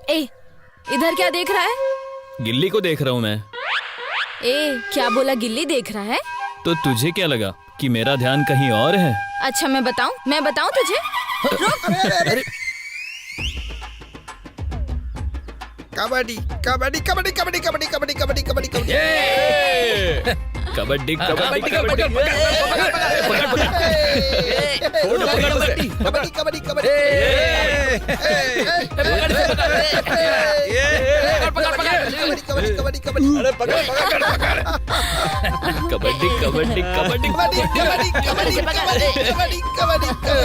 ए, इधर क्या देख रहा है? गिल्ली को देख रहा हूँ मैं। ए, क्या बोला? गिल्ली देख रहा है? तो तुझे क्या लगा कि मेरा ध्यान कहीं और है? अच्छा मैं बताऊं तुझे? अरे कबड्डी कबड्डी कबड्डी कबड्डी कबड्डी कबड्डी कबड्डी कबड्डी कबड्डी कबड्डी कबड्डी कबड्डी कबड्डी कबड्डी कबड्डी कबड्डी कबड्डी अरे पकड़ कबड्डी कबड्डी कबड्डी कबड्डी कबड्डी कबड्डी कबड्डी कबड्डी कबड्डी।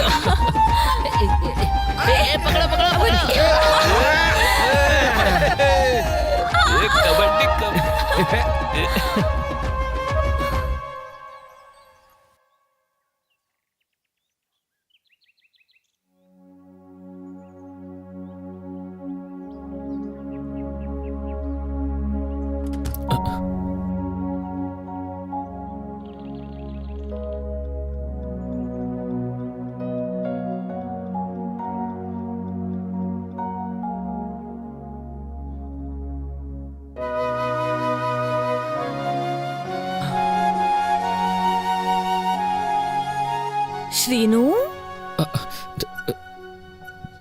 Srinu,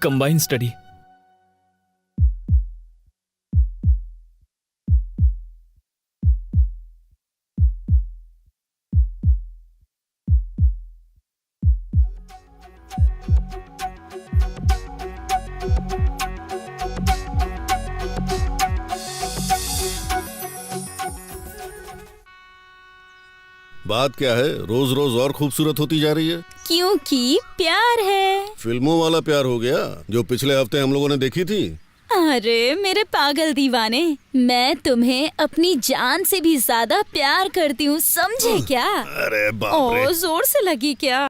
combine study. बात क्या है? रोज रोज और खूबसूरत होती जा रही है। क्योंकि प्यार है। फिल्मों वाला प्यार हो गया जो पिछले हफ्ते हम लोगों ने देखी थी। अरे मेरे पागल दीवाने, मैं तुम्हें अपनी जान से भी ज्यादा प्यार करती हूँ, समझे क्या? अरे बाप रे। ओ, जोर से लगी क्या?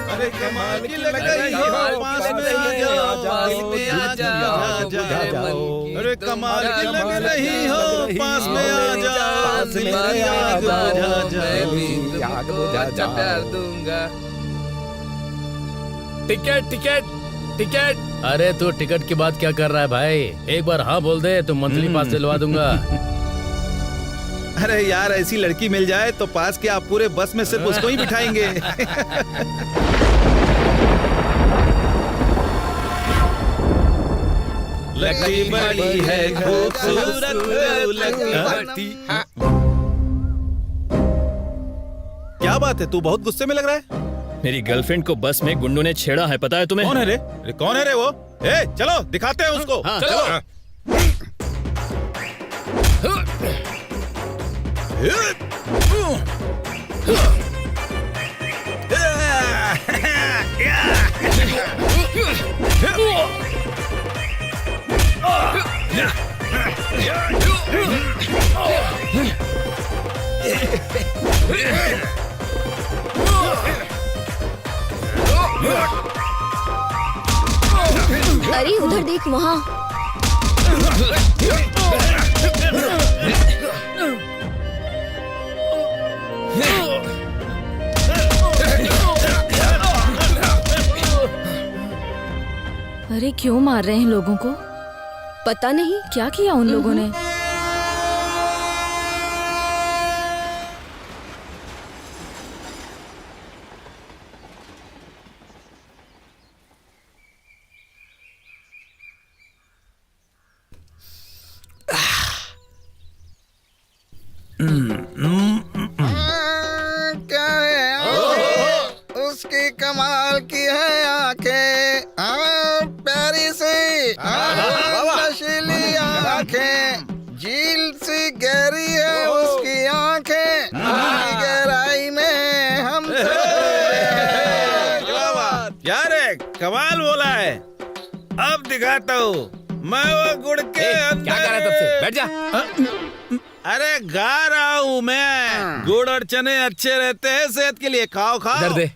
अरे कमाल की लग रही हो, पास में आ जाओ। अरे कमाल की लग रही हो, पास में आ जाओ। प्यार दूंगा। Ticket ticket ticket. अरे तू टिकट की बात क्या कर रहा है भाई? एक बार हाँ बोल दे तो मंथली पास दिलवा दूंगा। अरे यार, ऐसी लड़की मिल जाए तो पास के आप पूरे बस में सिर्फ उसको ही बिठाएंगे। लगती बड़ी है खूबसूरत, लगती। क्या बात है, तू बहुत गुस्से में लग रहा है। मेरी गर्लफ्रेंड को बस में गुंडों ने छेड़ा है, पता है तुम्हें? कौन है रे? अरे कौन है रे वो? ए चलो दिखाते हैं उसको। हाँ, चलो। अरे उधर देख, वहाँ। अरे क्यों मार रहे हैं लोगों को? पता नहीं क्या किया उन लोगों ने। क्या है? उसकी कमाल की है आंखें, प्यारी सी आंखें झील सी गहरी है उसकी आंखें, गहराई में हम यार कमाल बोला है। अब दिखाता हूँ मैं वो गुड़ के अंदर। क्या कर रहा है तब से? बैठ जा। अरे गा रहा हूँ मैं। गुड़ और चने अच्छे रहते हैं सेहत के लिए, खाओ खाओ। इधर दे।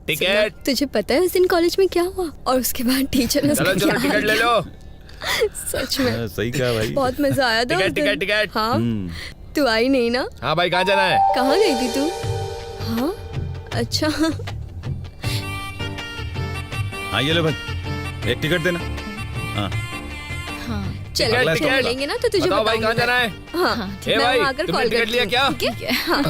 टिकट। तुझे पता है उस दिन कॉलेज में क्या हुआ? और उसके बाद टीचर ने चलो उसका चलो क्या टिकट हाल ले लो। किया। सच में सही कहा भाई। बहुत मजा आया था उस टिकट दिन। Ticket ticket. हाँ तू आई नहीं ना? हाँ भाई कहाँ जाना है? कहाँ गई थी तू? हाँ अच्छा हाँ ये लो भाई, एक टिकट देना। हाँ चलो टिकट, जब टिकट। मिलेंगे ना तो तुझे बताओ भाई कहाँ बताऊंगी जाना है? मैं। हाँ ए मैं भाई वहाँ आकर तुमने कॉल टिकट करती लिया हूँ, क्या? ठीक है? हाँ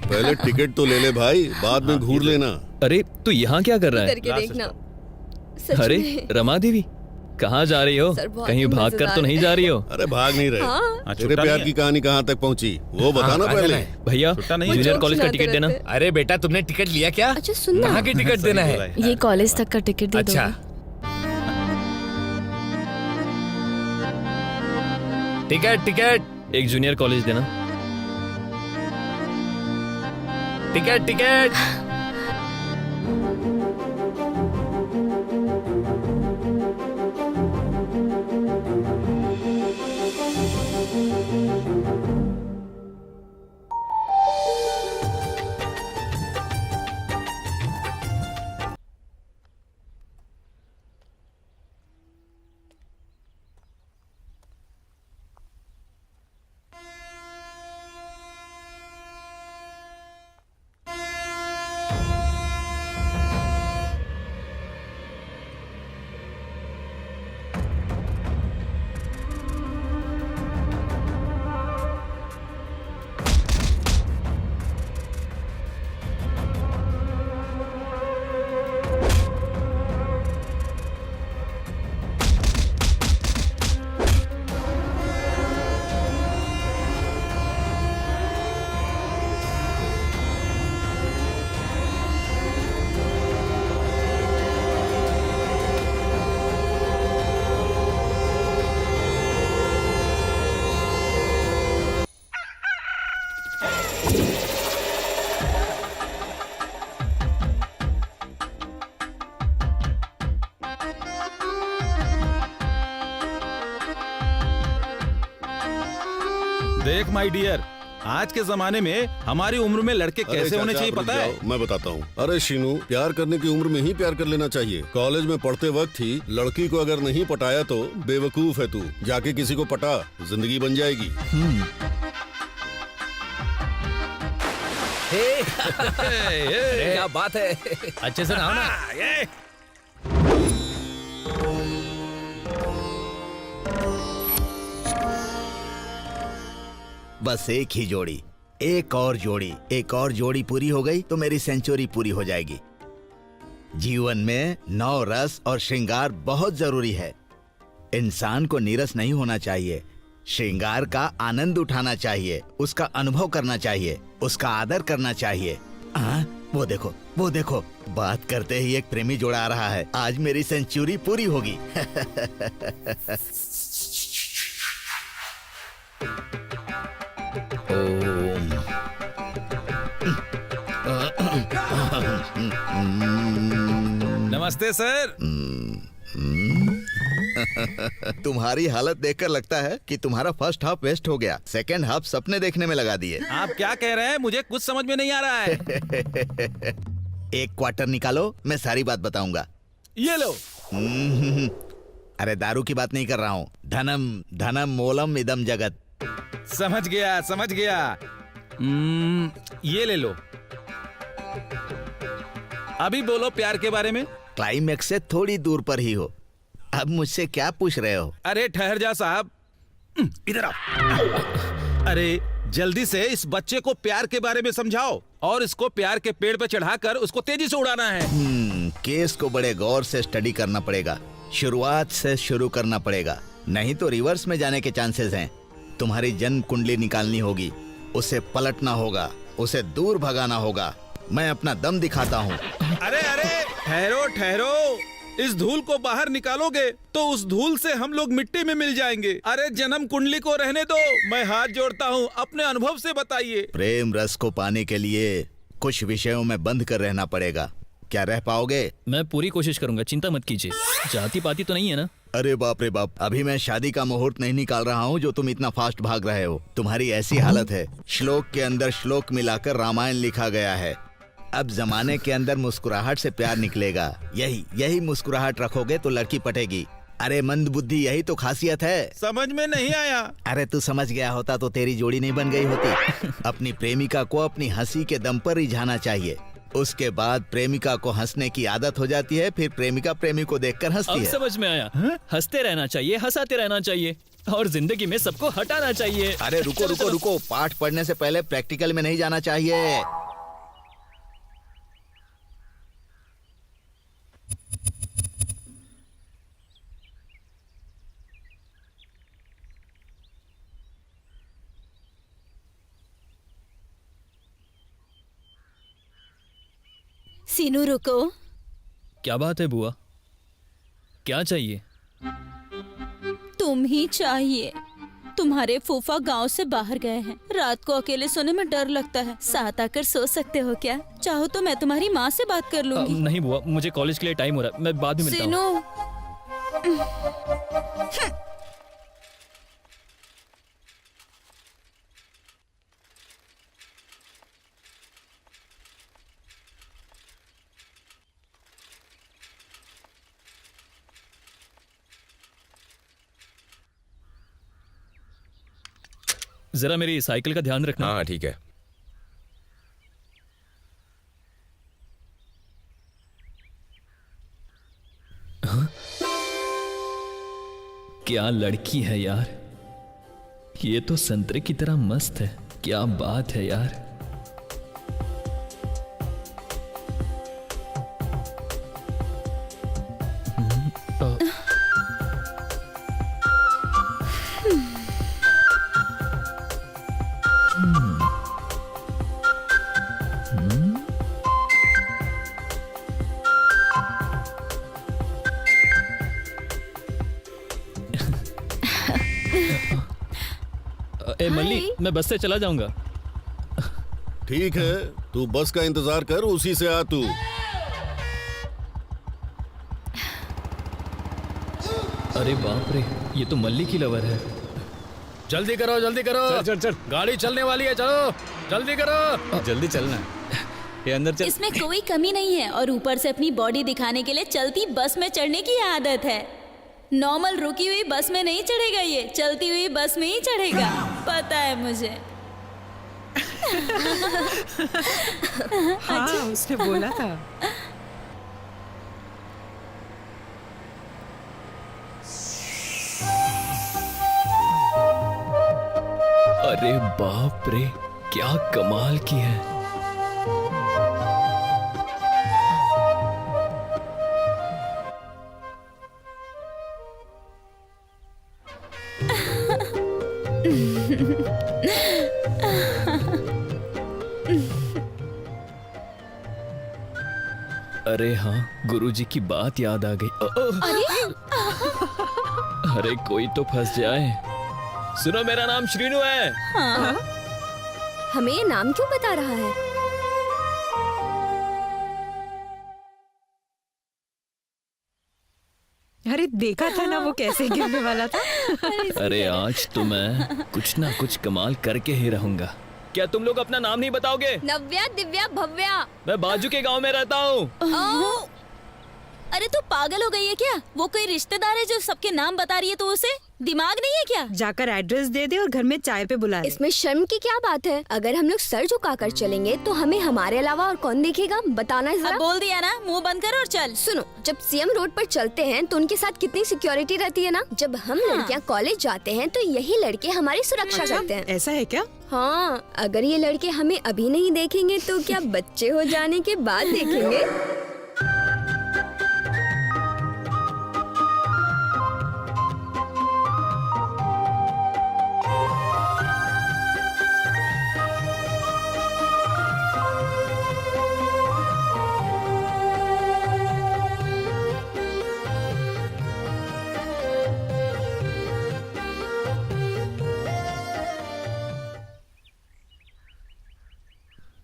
पहले टिकट तो ले ले भाई, बाद में घूर लेना। अरे तू यहाँ क्या कर रहा है? करके देखना। सच अरे में। रमा देवी कहाँ जा रही हो? सर, बहुत कहीं भाग कर तो मजेदार नहीं है। जा रही हो? अरे भाग नहीं रहे। हाँ। तेरे प्यार की कहानी कहाँ तक पहुँची वो बताना कहाँ पहले। जाना है? भैया छुट्टा नहीं है। जूनियर जोक कॉलेज का सुनाते टिकट देना। रहते। अरे बेटा तुमने टिकट लिया क्या? अच्छा सुन ना। कहाँ की टिकट देना है? ये कॉलेज तक का टिकट दे अच्छा दोगे? टिकट टिकट एक जूनियर कॉलेज देना। Ticket ticket. देख माय डियर, आज के जमाने में हमारी उम्र में लड़के अरे कैसे होने चाचा, चाहिए आप रुक पता है? जाओ, मैं बताता हूँ। अरे शीनू, प्यार करने की उम्र में ही प्यार कर लेना चाहिए। कॉलेज में पढ़ते वक्त ही लड़की को अगर नहीं पटाया तो बेवकूफ है तू। जाके किसी को पटा, जिंदगी बन जाएगी। अरे क्या बात है? अच्छे से नहाओ ना। बस एक ही जोड़ी, एक और जोड़ी पूरी हो गई तो मेरी सेंचुरी पूरी हो जाएगी। जीवन में नौ रस और श्रृंगार बहुत जरूरी है। इंसान को नीरस नहीं होना चाहिए, श्रृंगार का आनंद उठाना चाहिए, उसका अनुभव करना चाहिए, उसका आदर करना चाहिए। वो देखो, बात करते ही एक प्रेमी जोड़ा आ रहा है। आज मेरी सेंचुरी पूरी होगी। नमस्ते सर। तुम्हारी हालत देखकर लगता है कि तुम्हारा फर्स्ट हाफ वेस्ट हो गया, सेकंड हाफ सपने देखने में लगा दिए। आप क्या कह रहे हैं? मुझे कुछ समझ में नहीं आ रहा है। एक क्वार्टर निकालो, मैं सारी बात बताऊंगा। ये लो। अरे दारू की बात नहीं कर रहा हूँ। धनम धनम मूलम इदम जगत। समझ गया। ये ले लो। अभी बोलो प्यार के बारे में। क्लाइमेक्स से थोड़ी दूर पर ही हो। अब मुझसे क्या पूछ रहे हो? अरे ठहर जा साहब, इधर आओ। अरे जल्दी से इस बच्चे को प्यार के बारे में समझाओ और इसको प्यार के पेड़ पे चढ़ाकर उसको तेजी से उड़ाना है। केस को बड़े गौर से स्टडी करना पड़ेगा, शुरुआत से शुरू करना पड़ेगा, नहीं तो रिवर्स में जाने के चांसेस हैं। तुम्हारी जन्म कुंडली निकालनी होगी, उसे पलटना होगा, उसे दूर भगाना होगा। मैं अपना दम दिखाता हूँ। अरे अरे ठहरो ठहरो, इस धूल को बाहर निकालोगे तो उस धूल से हम लोग मिट्टी में मिल जाएंगे। अरे जन्म कुंडली को रहने दो, मैं हाथ जोड़ता हूँ, अपने अनुभव से बताइए। प्रेम रस को पाने के लिए कुछ विषयों में बंध कर रहना पड़ेगा। क्या रह पाओगे? मैं पूरी कोशिश करूंगा, चिंता मत कीजिए। जाति पाती तो नहीं है ना? अरे बाप रे बाप, अभी मैं शादी का मुहूर्त नहीं निकाल रहा हूँ जो तुम इतना फास्ट भाग रहे हो। तुम्हारी ऐसी हालत है, श्लोक के अंदर श्लोक मिलाकर रामायण लिखा गया है। अब जमाने के अंदर मुस्कुराहट से प्यार निकलेगा। यही मुस्कुराहट रखोगे तो लड़की पटेगी। अरे मंद बुद्धि, यही तो खासियत है। समझ में नहीं आया। अरे तू समझ गया होता तो तेरी जोड़ी नहीं बन गई होती। अपनी प्रेमिका को अपनी हंसी के दम पर रिझाना चाहिए। उसके बाद प्रेमिका को हंसने की आदत हो जाती है, फिर प्रेमिका प्रेमी को देखकर हंसती अब है। समझ में आया। हंसते रहना चाहिए, हंसाते रहना चाहिए और जिंदगी में सबको हटाना चाहिए। अरे रुको रुको रुको, पाठ पढ़ने से पहले प्रैक्टिकल में नहीं जाना चाहिए। सीनू रुको। क्या बात है बुआ, क्या चाहिए? तुम ही चाहिए। तुम्हारे फूफा गांव से बाहर गए हैं। रात को अकेले सोने में डर लगता है। साथ आकर सो सकते हो क्या? चाहो तो मैं तुम्हारी माँ से बात कर लूंगी। नहीं बुआ, मुझे कॉलेज के लिए टाइम हो रहा है, मैं बाद में मिलता हूँ। सीनू, जरा मेरी साइकिल का ध्यान रखना। हाँ ठीक है। क्या लड़की है यार, ये तो संतरे की तरह मस्त है। क्या बात है यार। ए मल्ली, मैं बस से चला जाऊंगा। ठीक है, तू बस का इंतजार कर, उसी से आ तू। अरे बाप रे, ये तो मल्ली की लवर है। जल्दी करो जल्दी करो। चल चल गाड़ी चलने वाली है, चलो जल्दी करो। जल्दी चलना। ये अंदर चल। इसमें कोई कमी नहीं है और ऊपर से अपनी बॉडी दिखाने के लिए चलती बस में चढ़ने की आदत है। नॉर्मल रुकी हुई बस में नहीं चढ़ेगा, ये चलती हुई बस में ही चढ़ेगा। पता है मुझे। हाँ, उसने बोला था। अरे बाप रे, क्या कमाल की है। अरे हाँ, गुरुजी की बात याद आ गई। अरे कोई तो फंस जाए। सुनो, मेरा नाम श्रीनु है। हाँ। हमें ये नाम क्यों बता रहा है? अरे देखा था ना वो कैसे गिरने वाला था। अरे आज तो मैं कुछ ना कुछ कमाल करके ही रहूंगा। क्या तुम लोग अपना नाम नहीं बताओगे? नव्या, दिव्या, भव्या। मैं बाजू के गांव में रहता हूँ। अरे तू पागल हो गई है क्या? वो कोई रिश्तेदार है जो सबके नाम बता रही है, तो उसे दिमाग नहीं है क्या? जाकर एड्रेस दे दे और घर में चाय पे बुला ले। इसमें शर्म की क्या बात है? अगर हम लोग सर झुकाकर चलेंगे तो हमें हमारे अलावा और कौन देखेगा? बताना अब जरा। बोल दिया ना, मुंह बंद कर और चल। सुनो, जब सीएम रोड पर चलते हैं तो उनके साथ कितनी सिक्योरिटी रहती है ना। जब हम लड़कियां कॉलेज जाते हैं तो यही लड़के हमारी सुरक्षा करते हैं। ऐसा है क्या? हाँ, अगर ये लड़के हमें अभी नहीं देखेंगे तो क्या बच्चे हो जाने के बाद देखेंगे?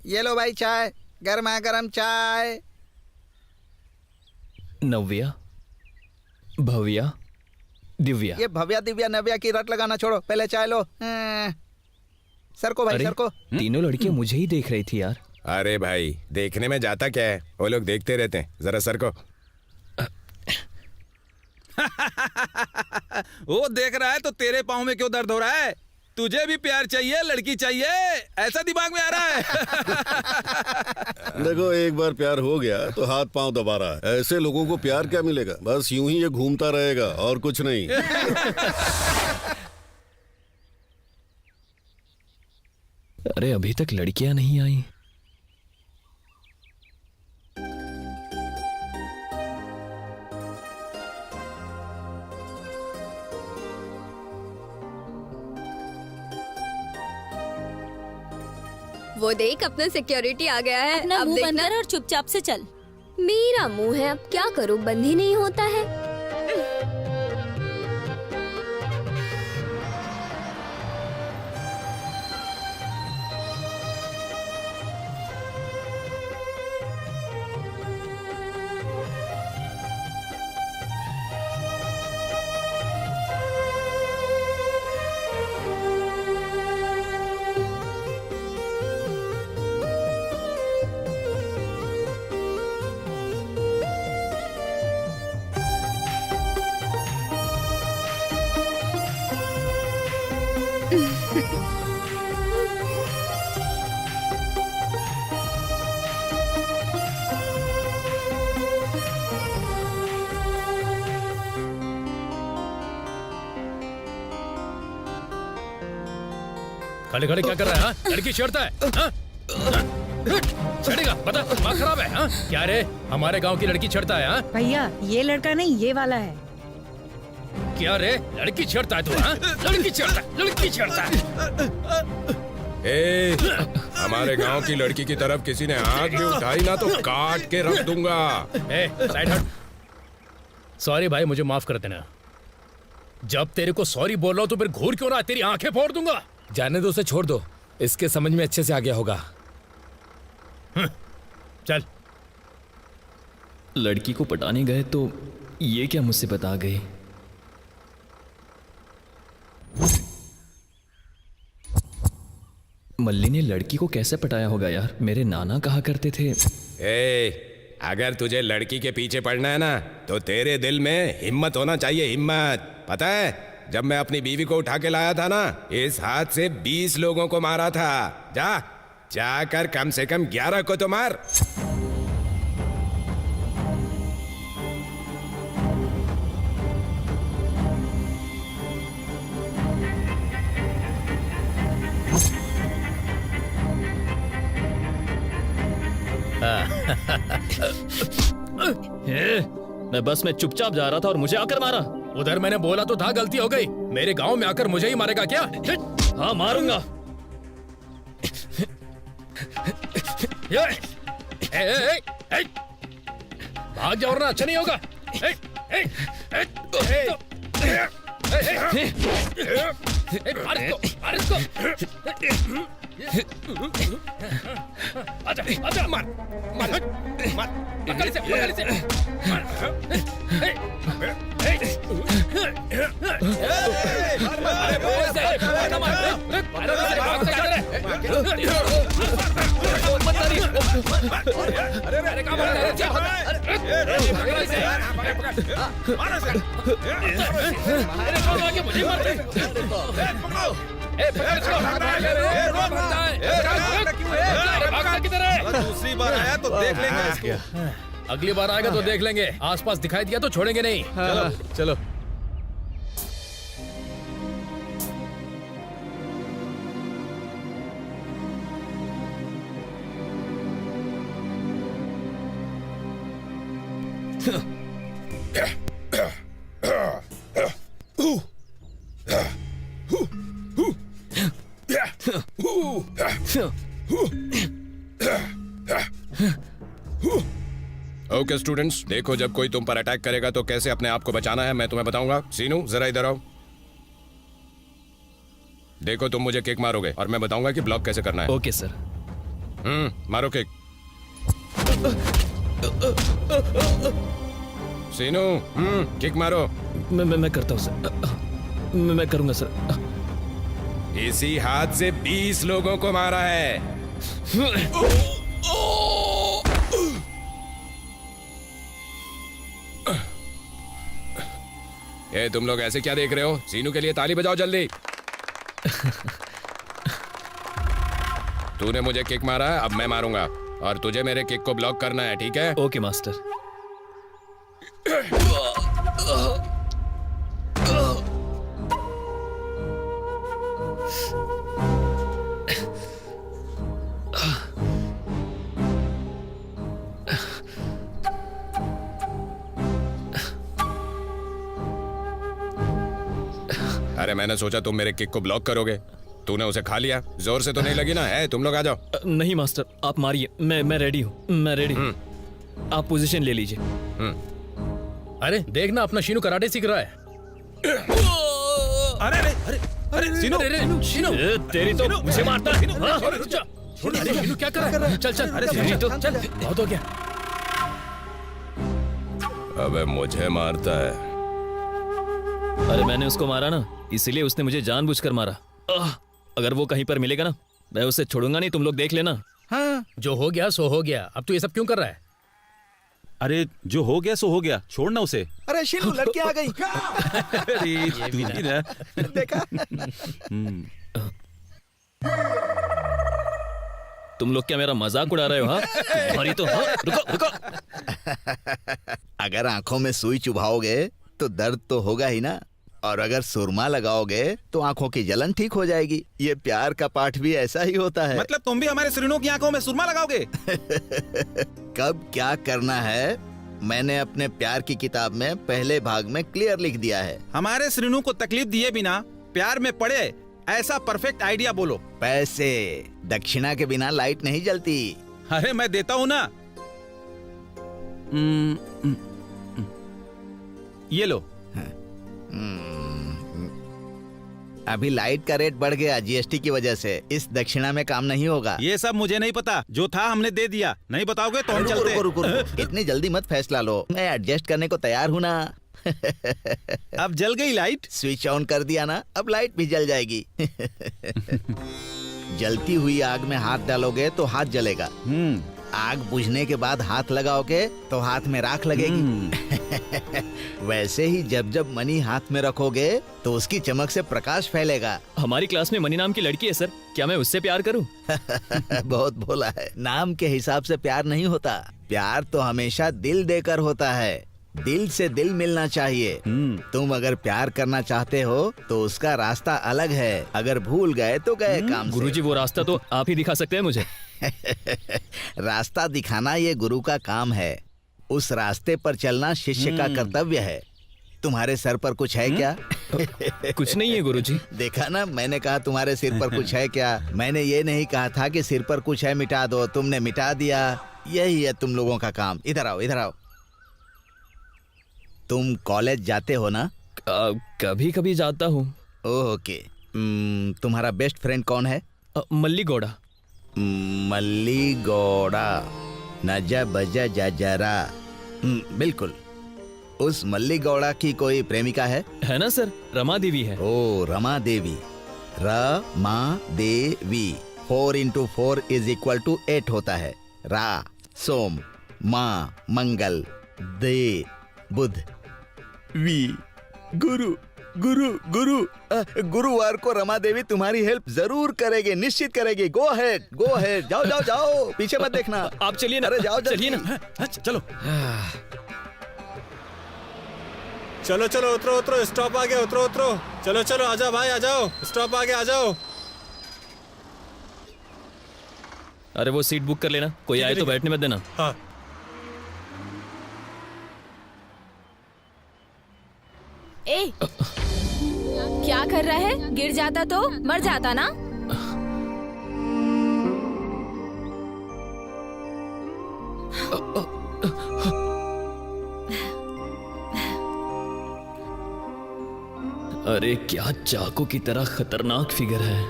ये लो भाई चाय, गर्मा गर्म चाय। नव्या, भव्या, दिव्या। ये भव्या दिव्या नव्या की रट लगाना छोड़ो, पहले चाय लो। सर को भाई, अरे सर को। तीनों लड़कियां मुझे ही देख रही थी यार। अरे भाई देखने में जाता क्या है, वो लोग देखते रहते हैं, जरा सर को। वो देख रहा है तो तेरे पाँव में क्यों दर्द हो रहा है? तुझे भी प्यार चाहिए, लड़की चाहिए, ऐसा दिमाग में आ रहा है? देखो एक बार प्यार हो गया तो हाथ पांव दबा रहा है। ऐसे लोगों को प्यार क्या मिलेगा, बस यूं ही ये घूमता रहेगा और कुछ नहीं। अरे अभी तक लड़कियां नहीं आई। वो देख, अपना सिक्योरिटी आ गया है। अपना अब मुंह बंद देखना। कर और चुपचाप से चल। मेरा मुंह है, अब क्या करूं, बंद ही नहीं होता है। खड़े खड़े क्या कर रहा है? हाँ? लड़की छेड़ता है? हाँ? छेड़ेगा? बता, दिमाग खराब है? हाँ? क्या रे, हमारे गांव की लड़की छेड़ता है? हाँ? भैया ये लड़का नहीं, ये वाला है। क्या रे, लड़की छेड़ता है तू? हाँ? लड़की छेड़ता है, लड़की छेड़ता है। ए, हमारे गांव की लड़की की तरफ किसी ने आंख भी उठाई ना तो काट के रख दूंगा। ए, साइड हट। सॉरी भाई, मुझे माफ कर देना। जब तेरे को सॉरी बोल रहा हूं तो फिर घूर क्यों रहा है? तेरी आंखें फोड़ दूंगा। जाने दो, उसे छोड़ दो, इसके समझ में अच्छे से आ गया होगा। चल। लड़की को पटाने गए तो ये क्या मुसीबत आ गई? मल्ली ने लड़की को कैसे पटाया होगा यार? मेरे नाना कहा करते थे। ए, अगर तुझे लड़की के पीछे पड़ना है ना तो तेरे दिल में हिम्मत होना चाहिए, हिम्मत। पता है, जब मैं अपनी बीवी को उठा के लाया था ना, इस हाथ से 20 लोगों को मारा था। जाकर कम से कम 11 को तो मार। मैं बस में चुपचाप जा रहा था और मुझे आकर मारा। उधर मैंने बोला तो था, गलती हो गई। मेरे गांव में आकर मुझे ही मारेगा क्या? हाँ मारूंगा। भाग जाओ ना, अच्छा नहीं होगा। आजा, आजा, मार, मार, मार, पकड़ से, पकड़ से, दूसरी बार आया तो देख लेंगे इसको। अगली बार आएगा तो देख लेंगे। आसपास दिखाई दिया तो छोड़ेंगे नहीं। चलो। ओके स्टूडेंट्स, देखो जब कोई तुम पर अटैक करेगा तो कैसे अपने आप को बचाना है मैं तुम्हें बताऊंगा। सीनू जरा इधर आओ। देखो तुम मुझे किक मारोगे और मैं बताऊंगा कि ब्लॉक कैसे करना है। Okay sir. मारो किक। सीनू, किक मारो। मैं करता हूँ सर। मैं करूँगा सर। इसी हाथ से 20 लोगों को मारा है। ए, तुम लोग ऐसे क्या देख रहे हो? सीनू के लिए ताली बजाओ जल्दी। तूने मुझे किक मारा है, अब मैं मारूंगा और तुझे मेरे किक को ब्लॉक करना है, ठीक है? Okay master. अरे मैंने सोचा तुम मेरे किक को ब्लॉक करोगे। तूने उसे खा लिया। जोर से तो नहीं लगी ना? है, तुम लोग आ जाओ। नहीं मास्टर, आप मारिए। मैं रेडी हूँ। मैं रेडी हूँ। आप पोजीशन ले लीजिए। अरे देखना, अपना शीनू कराटे सीख रहा है। अरे अरे अरे अरे सीनू, शीनू तेरी तो मुझे मारता है। हाँ? अरे शीनू क्या कर रहा है? चल चल, अरे तेरी तो चल, बहुत हो गया। अबे मुझे मारता है। अरे मैंने उसको मारा ना, इसीलिए उसने मुझे जानबूझकर मारा। अगर वो कहीं पर मिलेगा ना, मैं उसे छोड़ूंगा नहीं। तुम लोग देख लेना। हाँ, जो हो गया सो हो गया। अब तू ये सब क्यों कर रहा है? अरे जो हो गया सो हो गया, छोड़ना उसे। अरे शीनू, लड़की आ गई। अरे तू भी ना। देखा? तुम लोग क्या मेरा मजाक उड़ा रहे हो? हाँ तुम्हारी तो। हाँ रुको रुको। अगर आंखों में सुई चुभाओगे तो दर्द तो होगा ही ना, और अगर सुरमा लगाओगे तो आंखों की जलन ठीक हो जाएगी। ये प्यार का पाठ भी ऐसा ही होता है। मतलब तुम भी हमारे श्रीनू की आंखों में सुरमा लगाओगे? कब क्या करना है मैंने अपने प्यार की किताब में पहले भाग में क्लियर लिख दिया है। हमारे श्रीनू को तकलीफ दिए बिना प्यार में पड़े, ऐसा परफेक्ट आइडिया बोलो। पैसे, दक्षिणा के बिना लाइट नहीं जलती। अरे मैं देता हूँ ना। ये लो। अभी लाइट का रेट बढ़ गया जीएसटी की वजह से। इस दक्षिणा में काम नहीं होगा। ये सब मुझे नहीं पता, जो था हमने दे दिया। नहीं बताओगे तो हम चलते हैं। रुको, इतनी जल्दी मत फैसला लो। मैं एडजस्ट करने को तैयार हूँ ना। अब जल गई लाइट? स्विच ऑन कर दिया ना, अब लाइट भी जल जाएगी। जलती हुई आग में हाथ डालोगे तो हाथ जलेगा। आग बुझने के बाद हाथ लगाओगे तो हाथ में राख लगेगी। वैसे ही जब जब मनी हाथ में रखोगे तो उसकी चमक से प्रकाश फैलेगा। हमारी क्लास में मनी नाम की लड़की है सर, क्या मैं उससे प्यार करूं? बहुत बोला है। नाम के हिसाब से प्यार नहीं होता। प्यार तो हमेशा दिल देकर होता है। दिल से दिल मिलना चाहिए। तुम अगर प्यार करना चाहते हो तो उसका रास्ता अलग है। अगर भूल गए तो गए काम से। गुरुजी वो रास्ता तो आप ही दिखा सकते हैं मुझे। रास्ता दिखाना ये गुरु का काम है। उस रास्ते पर चलना शिष्य का कर्तव्य है। तुम्हारे सर पर कुछ है क्या? कुछ नहीं है गुरुजी। देखा ना, मैंने कहा तुम्हारे सिर पर कुछ है क्या। मैंने ये नहीं कहा था कि सिर पर कुछ है मिटा दो, तुमने मिटा दिया। यही है तुम लोगों का काम। इधर आओ, इधर आओ। तुम कॉलेज जाते हो ना? कभी कभी जाता हूँ। ओके। तुम्हारा बेस्ट फ्रेंड कौन है? मल्ली गौड़ा। मल्ली गौड़ा, नजा बजा जजरा। बिल्कुल। उस मल्ली गौड़ा की कोई प्रेमिका है ना सर? रमा देवी है। ओ, रमा देवी। रमा देवी। 4 into 4 = 8 होता है। रा सोम, माँ मंगल, दे बुध, वी गुरु। गुरु गुरु गुरुवार को रमा देवी तुम्हारी हेल्प जरूर करेगी, निश्चित करेगी। गो हेड, गो हेड। जाओ जाओ जाओ, पीछे मत देखना। आप चलिए ना। अरे जाओ, चलिए ना। चलो चलो चलो, उतरो उतरो, स्टॉप आ गया। उतरो उतरो, चलो चलो, आ जाओ भाई, आ जाओ। स्टॉप आ गया, आ जाओ। अरे वो सीट बुक कर लेना, कोई आए तो बैठने मत देना। हाँ। ए, क्या कर रहा है? गिर जाता तो मर जाता ना। अरे क्या चाकू की तरह खतरनाक फिगर है।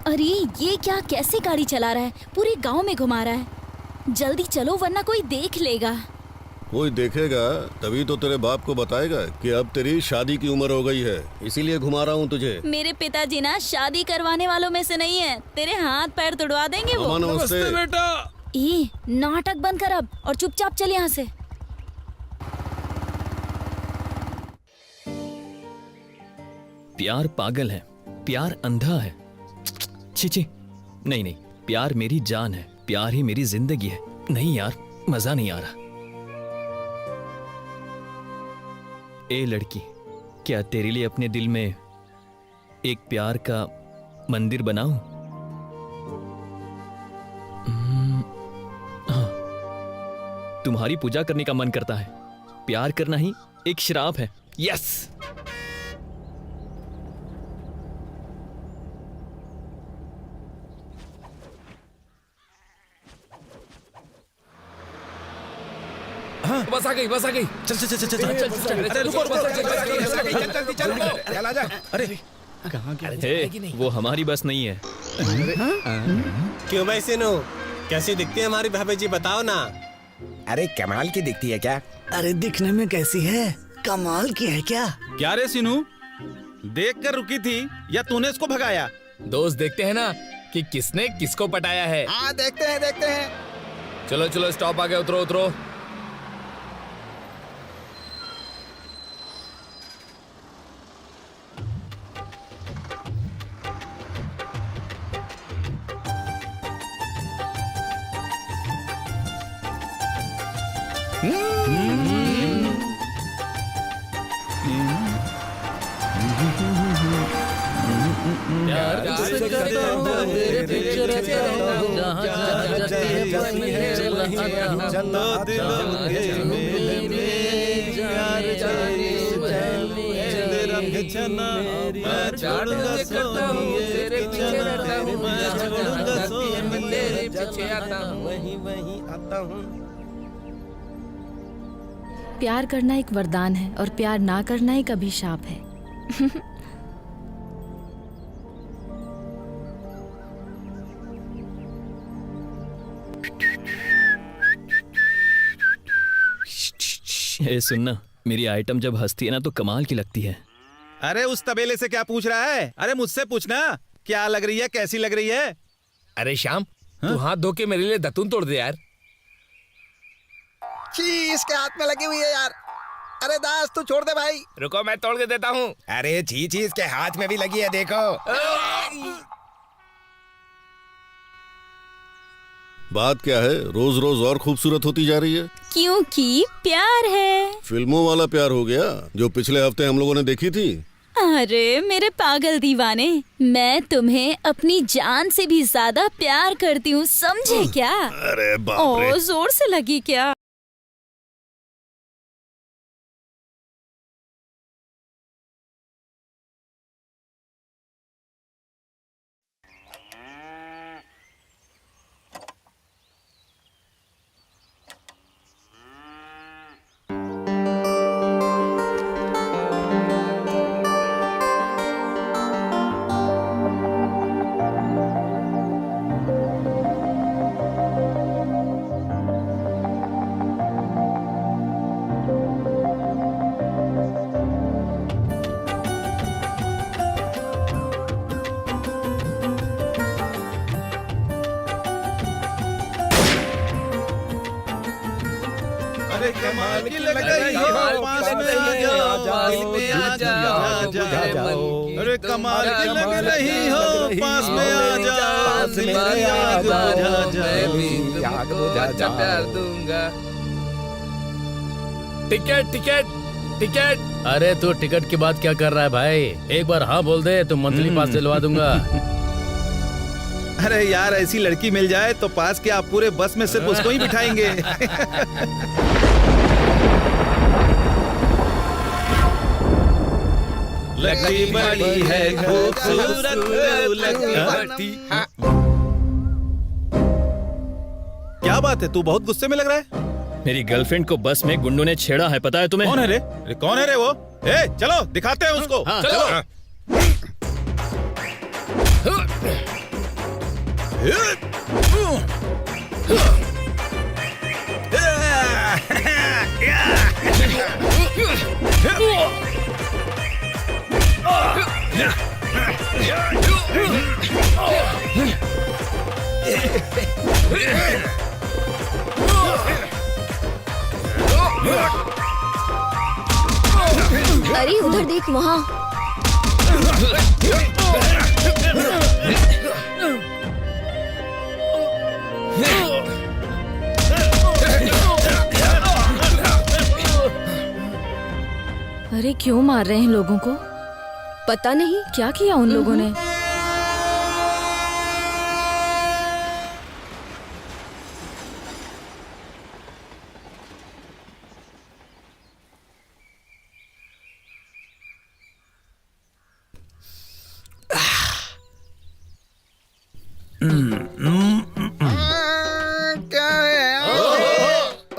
अरे ये क्या, कैसे गाड़ी चला रहा है, पूरे गांव में घुमा रहा है। जल्दी चलो वरना कोई देख लेगा। कोई देखेगा तभी तो तेरे बाप को बताएगा कि अब तेरी शादी की उम्र हो गई है, इसीलिए घुमा रहा हूँ तुझे। मेरे पिताजी ना शादी करवाने वालों में से नहीं है, तेरे हाथ पैर तुड़वा देंगे वो। मामा नमस्ते। बेटा ए, नाटक बंद कर अब और चुपचाप चल यहाँ से। प्यार पागल है, प्यार अंधा है। छी, नहीं नहीं, प्यार मेरी जान है, प्यार ही मेरी जिंदगी है। नहीं यार, मजा नहीं आ रहा। ए लड़की, क्या तेरे लिए अपने दिल में एक प्यार का मंदिर बनाऊं? हाँ, तुम्हारी पूजा करने का मन करता है। प्यार करना ही एक श्राप है। यस। बस आ गई, बस आ गई। चल चल चल चल चल अरे रुको रुको, जल्दी चल चल आजा। अरे कहाँ गया? हे, वो हमारी बस नहीं है। क्यों भाई सीनू, कैसी दिखती है हमारी भाभी जी, बताओ ना। अरे कमाल की दिखती है क्या? अरे दिखने में कैसी है, कमाल की है क्या? क्या रे सीनू, देख कर रुकी थी या तूने इसको भगाया? दोस्त देखते हैं ना कि किसने किसको पटाया है। हाँ देखते हैं देखते हैं। चलो चलो, स्टॉप आ गया, उतरो उतरो। प्यार करना एक वरदान है और प्यार ना करना एक अभिशाप है। ए सुनना, मेरी आइटम जब हंसती है ना तो कमाल की लगती है। अरे उस तबेले से क्या पूछ रहा है? अरे मुझसे पूछना, क्या लग रही है, कैसी लग रही है? अरे श्याम, तू हाथ धो के मेरे लिए दतून तोड़ दे यार। छी, इसके हाथ में लगी हुई है यार। अरे दास तू छोड़ दे भाई। रुको, मैं तोड़ के देता हूँ। अरे छी छी, इसके हाथ में भी लगी है, देखो। बात क्या है, रोज रोज और खूबसूरत होती जा रही है। क्योंकि प्यार है। फिल्मों वाला प्यार हो गया जो पिछले हफ्ते हम लोगों ने देखी थी। अरे मेरे पागल दीवाने, मैं तुम्हें अपनी जान से भी ज्यादा प्यार करती हूँ, समझे क्या? अरे बाप रे। ओ, जोर से लगी क्या? अरे कमाल की लग रही हो, पास में आ जाओ, पास में आ जाओ। अरे कमाल की लग रही हो, पास में आ जाओ, पास में आ जाओ। प्यार दूंगा। Ticket ticket ticket. अरे तू टिकट की बात क्या कर रहा है भाई? एक बार हाँ बोल दे तो मंथली पास दिलवा दूंगा। अरे यार, ऐसी लड़की मिल जाए तो पास के आप पूरे बस में सिर्फ उसको ही बिठाएंगे। लड़की बड़ी है खूबसूरत, लड़की। क्या बात है, तू बहुत गुस्से में लग रहा है। मेरी गर्लफ्रेंड को बस में गुंडों ने छेड़ा है, पता है तुम्हें? कौन है रे? अरे कौन है रे वो? ए, चलो दिखाते हैं उसको। हाँ, चलो। अरे उधर देख वहाँ। अरे क्यों मार रहे हैं लोगों को? पता नहीं क्या किया उन लोगों ने? क्या है?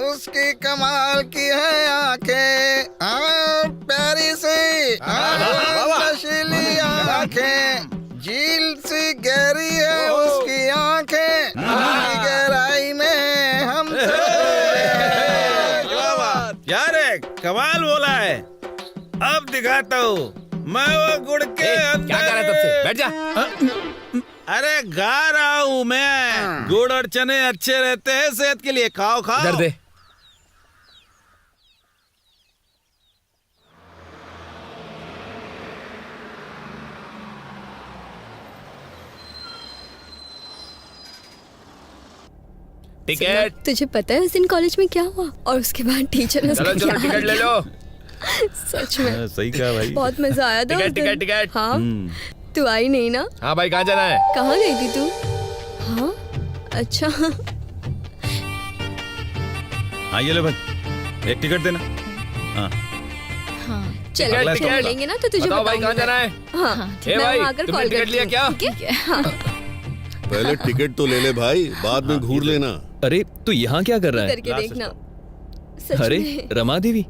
उसकी कमाल की है आंखें, प्यारी सी नशीली आंखें, झील सी गहरी है उसकी आंखें, गहराई में हम यार कमाल बोला है। अब दिखाता हूँ मैं वो गुड़ के अंदर। क्या कर रहा है तब से? बैठ जा। अरे गा रहा हूँ मैं। गुड़ और चने अच्छे रहते हैं सेहत के लिए, खाओ खाओ। इधर दे। टिकट। तुझे पता है उस दिन कॉलेज में क्या हुआ और उसके बाद टीचर ने चलो चलो टिकट ले लो। सच में सही कहा भाई। बहुत मजा आया था। Ticket ticket ticket. हाँ तू आई नहीं ना? हाँ भाई कहाँ जाना है? कहाँ गई थी तू? हाँ अच्छा। हाँ ये लो भाई, एक टिकट देना। हाँ चलो टिकट, फिर टिकट। मिलेंगे ना तो तुझे बताओ भाई बताऊंगी कहाँ जाना है? हाँ ए मैं भाई, वहाँ आकर तुमने कॉल टिकट करती लिया हूँ, क्या? ठीक है? हाँ पहले टिकट तो ले ले भाई, बाद में घूर लेना। अरे तू यहाँ क्या कर रहा है? करके देखना। सच अरे में। रमा देवी,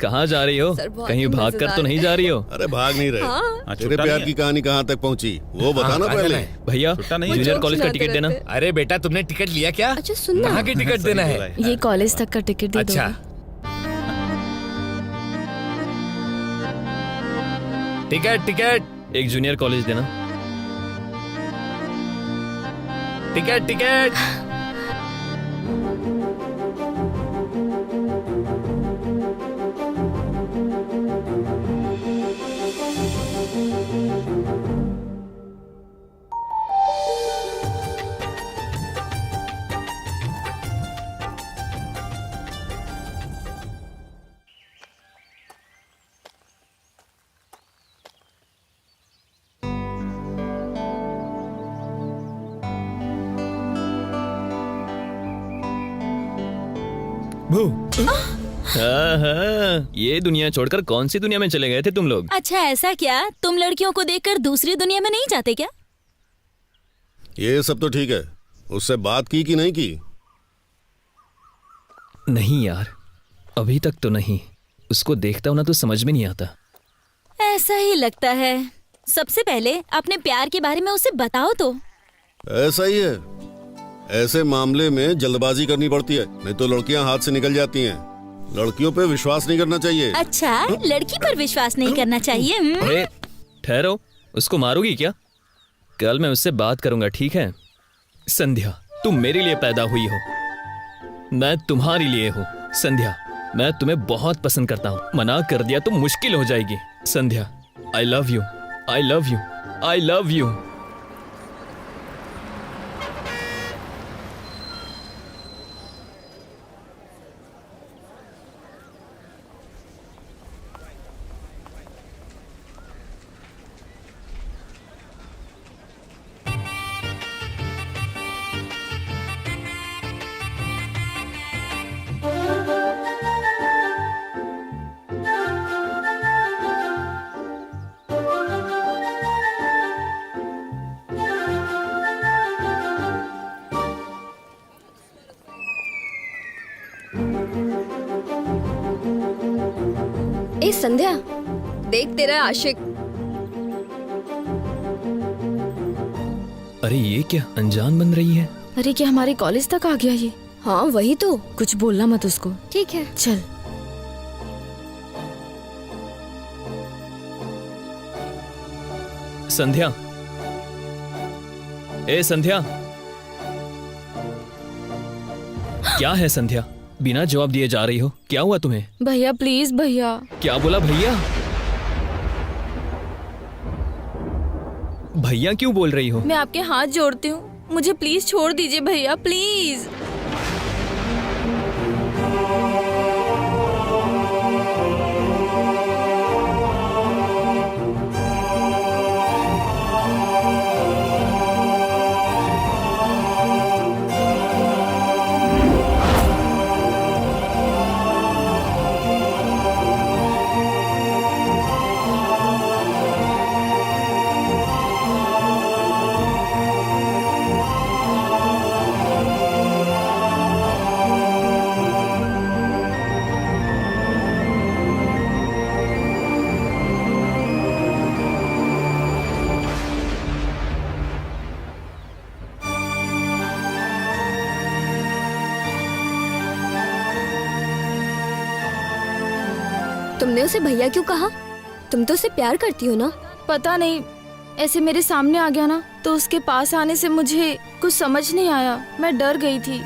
कहाँ जा रही हो? सर, बहुत कहीं भाग कर तो नहीं जा रही हो? अरे भाग नहीं रहे। हाँ। तेरे प्यार की कहानी कहाँ तक पहुँची वो बताना कहाँ पहले। जाना है? भैया छुट्टा नहीं है। जूनियर जोक कॉलेज का सुनाते टिकट देना। रहते। अरे बेटा तुमने टिकट लिया क्या? अच्छा सुन ना। कहाँ की टिकट देना है? ये कॉलेज तक का टिकट दे अच्छा टिकट टिकट एक जूनियर कॉलेज देना। Ticket ticket. हाँ, ये दुनिया छोड़कर कौन सी दुनिया में चले गए थे तुम लोग? अच्छा ऐसा क्या? तुम लड़कियों को देखकर दूसरी दुनिया में नहीं जाते क्या? ये सब तो ठीक है, उससे बात की कि नहीं की? नहीं यार, अभी तक तो नहीं। उसको देखता हूं ना तो समझ में नहीं आता। ऐसा ही लगता है। सबसे पहले अपने प्यार के बारे में उसे बताओ तो। ऐसा ही है, ऐसे मामले में जल्दबाजी करनी पड़ती है, नहीं तो लड़कियां हाथ से निकल जाती हैं। लड़कियों पे विश्वास नहीं करना चाहिए। अच्छा लड़की पर विश्वास नहीं करना चाहिए? अरे ठहरो, उसको मारोगी क्या? कल मैं उससे बात करूंगा, ठीक है? संध्या, तुम मेरे लिए पैदा हुई हो, मैं तुम्हारे लिए हूँ। संध्या, मैं तुम्हें बहुत पसंद करता हूँ। मना कर दिया तो मुश्किल हो जाएगी। Sandhya, I love you, I love you, I love you. ए संध्या, देख तेरा आशिक। अरे ये क्या अनजान बन रही है? अरे क्या हमारे कॉलेज तक आ गया ये? हाँ वही तो। कुछ बोलना मत उसको। ठीक है। चल। संध्या, ए संध्या, क्या है संध्या? बिना जवाब दिए जा रही हो, क्या हुआ तुम्हें? भैया प्लीज भैया। क्या बोला भैया? भैया क्यों बोल रही हो? मैं आपके हाथ जोड़ती हूँ, मुझे प्लीज छोड़ दीजिए भैया, प्लीज। तुमने उसे भैया क्यों कहा? तुम तो उसे प्यार करती हो ना? पता नहीं, ऐसे मेरे सामने आ गया ना, तो उसके पास आने से मुझे कुछ समझ नहीं आया, मैं डर गई थी।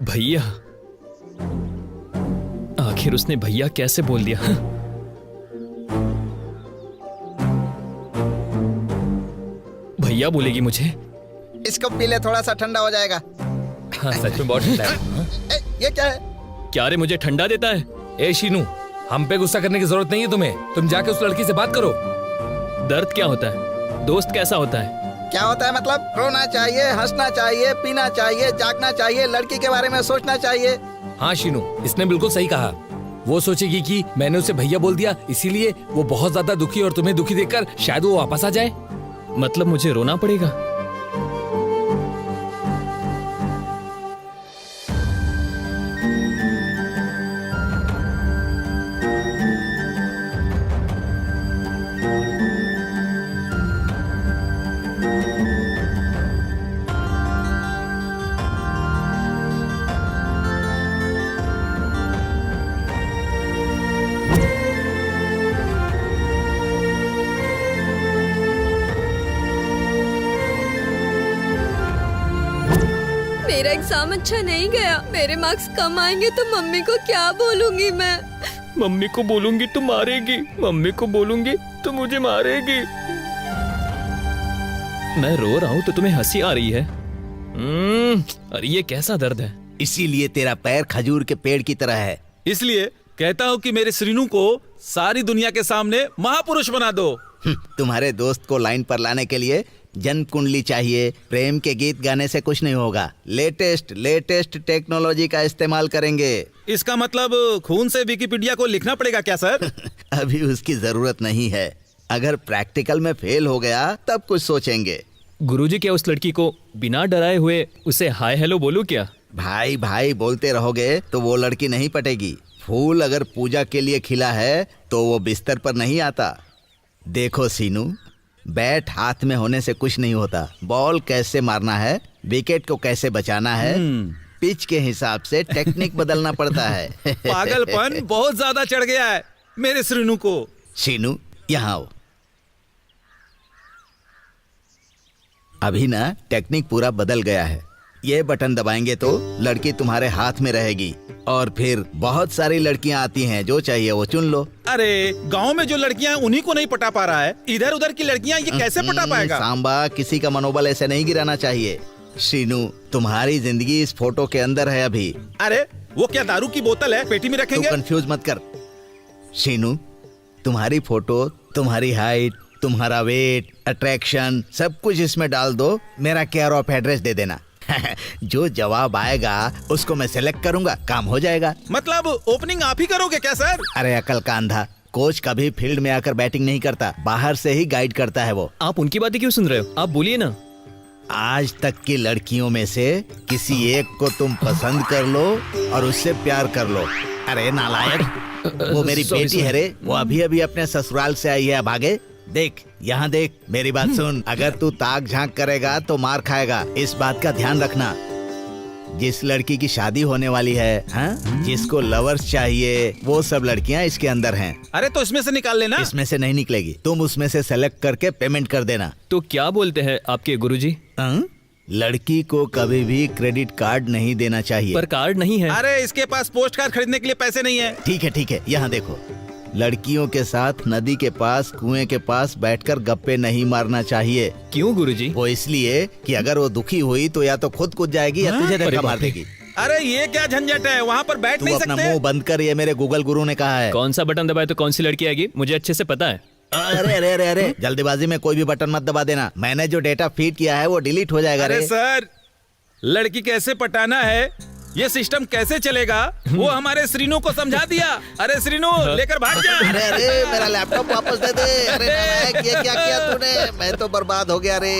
भैया, आखिर उसने भैया कैसे बोल दिया? हाँ? भैया बोलेगी मुझे? इसको पी ले, थोड़ा सा ठंडा हो जाएगा। हाँ, सच में बहुत ठंडा है। ये क्या है? क्या रे, मुझे ठंडा देता है? ए शीनू, हम पे गुस्सा करने की जरूरत नहीं है तुम्हें, तुम जाके उस लड़की से बात करो। दर्द क्या होता है? दोस्त कैसा होता है? क्या होता है मतलब? रोना चाहिए, हंसना चाहिए, पीना चाहिए, जागना चाहिए, लड़की के बारे में सोचना चाहिए। हाँ शीनू, इसने बिल्कुल सही कहा। वो सोचेगी कि मैंने उसे भैया बोल दिया, इसीलिए वो बहुत ज्यादा दुखी, और तुम्हें दुखी देखकर शायद वो वापस आ जाए। मतलब मुझे रोना पड़ेगा? मेरा एग्जाम अच्छा नहीं गया, मेरे मार्क्स कम आएंगे तो मम्मी को क्या बोलूंगी मैं? मम्मी को बोलूंगी तो मारेगी, मम्मी को बोलूंगी तो मुझे मारेगी। मैं रो रहा हूँ तो तुम्हें हंसी आ रही है? अरे ये कैसा दर्द है? इसीलिए तेरा पैर खजूर के पेड़ की तरह है। इसलिए कहता हूँ कि मेरे श्रीनू को सारी दुनिया के सामने महापुरुष बना दो। तुम्हारे दोस्त को लाइन पर लाने के लिए जन्म कुंडली चाहिए। प्रेम के गीत गाने से कुछ नहीं होगा। लेटेस्ट टेक्नोलॉजी का इस्तेमाल करेंगे। इसका मतलब खून से विकिपीडिया को लिखना पड़ेगा क्या सर? अभी उसकी जरूरत नहीं है। अगर प्रैक्टिकल में फेल हो गया तब कुछ सोचेंगे। गुरुजी, क्या उस लड़की को बिना डराए हुए उसे हाय हेलो बोलूं क्या? भाई भाई बोलते रहोगे तो वो लड़की नहीं पटेगी। फूल अगर पूजा के लिए खिला है तो वो बिस्तर पर नहीं आता। देखो सीनू, बैट हाथ में होने से कुछ नहीं होता। बॉल कैसे मारना है, विकेट को कैसे बचाना है, पिच के हिसाब से टेक्निक बदलना पड़ता है। पागलपन बहुत ज्यादा चढ़ गया है मेरे श्रीनू को। सीनू यहाँ आओ। अभी ना टेक्निक पूरा बदल गया है। ये बटन दबाएंगे तो लड़की तुम्हारे हाथ में रहेगी, और फिर बहुत सारी लड़कियां आती हैं, जो चाहिए वो चुन लो। अरे गांव में जो लड़कियां उन्हीं को नहीं पटा पा रहा है, इधर उधर की लड़कियां ये कैसे पटा पाएगा? सांबा, किसी का मनोबल ऐसे नहीं गिराना चाहिए। श्रीनू, तुम्हारी जिंदगी इस फोटो के अंदर है अभी। अरे वो क्या दारू की बोतल है, पेटी में रखेंगे? तू कंफ्यूज मत कर। श्रीनू, तुम्हारी फोटो, तुम्हारी हाइट, तुम्हारा वेट, अट्रैक्शन, सब कुछ इसमें डाल दो। मेरा केयर ऑफ एड्रेस दे देना। जो जवाब आएगा उसको मैं सिलेक्ट करूंगा, काम हो जाएगा। मतलब ओपनिंग आप ही करोगे क्या सर? अरे अकल का अंधा, कोच कभी फील्ड में आकर बैटिंग नहीं करता, बाहर से ही गाइड करता है वो। आप उनकी बातें क्यों सुन रहे हो? आप बोलिए ना। आज तक की लड़कियों में से किसी एक को तुम पसंद कर लो और उससे प्यार कर लो। अरे नालायक, वो मेरी sorry, बेटी है रे, वो अभी अभी अपने ससुराल से आई है, अब आगे देख, यहाँ देख, मेरी बात सुन। अगर तू ताक झांक करेगा तो मार खाएगा, इस बात का ध्यान रखना। जिस लड़की की शादी होने वाली है, हाँ? जिसको लवर्स चाहिए, वो सब लड़कियाँ इसके अंदर हैं। अरे तो इसमें से निकाल लेना। इसमें से नहीं निकलेगी, तुम उसमें से सेलेक्ट करके पेमेंट कर देना। तो क्या बोलते हैं आपके गुरुजी? हाँ? लड़की को कभी भी क्रेडिट कार्ड नहीं देना चाहिए। पर कार्ड नहीं है। अरे इसके पास पोस्ट कार्ड खरीदने के लिए पैसे नहीं है। ठीक है, यहाँ देखो, लड़कियों के साथ नदी के पास, कुएं के पास बैठकर गप्पे नहीं मारना चाहिए। क्यों गुरुजी? वो इसलिए कि अगर वो दुखी हुई तो या तो खुद कूद जाएगी या तुझे धक्का मार देगी। अरे ये क्या झंझट है, वहाँ पर बैठ नहीं अपना सकते। मुंह बंद कर, ये मेरे गूगल गुरु ने कहा है। कौन सा बटन दबाए तो कौन सी लड़की आएगी, मुझे अच्छे से पता है। अरे जल्दीबाजी में कोई भी बटन मत दबा देना, मैंने जो डेटा फीड किया है वो डिलीट हो जाएगा। अरे सर, लड़की कैसे पटाना है, ये सिस्टम कैसे चलेगा, वो हमारे श्रीनू को समझा दिया। अरे श्रीनू लेकर भाग जा। अरे मेरा लैपटॉप वापस दे दे। अरे नालायक, ये क्या किया तूने, मैं तो बर्बाद हो गया रे।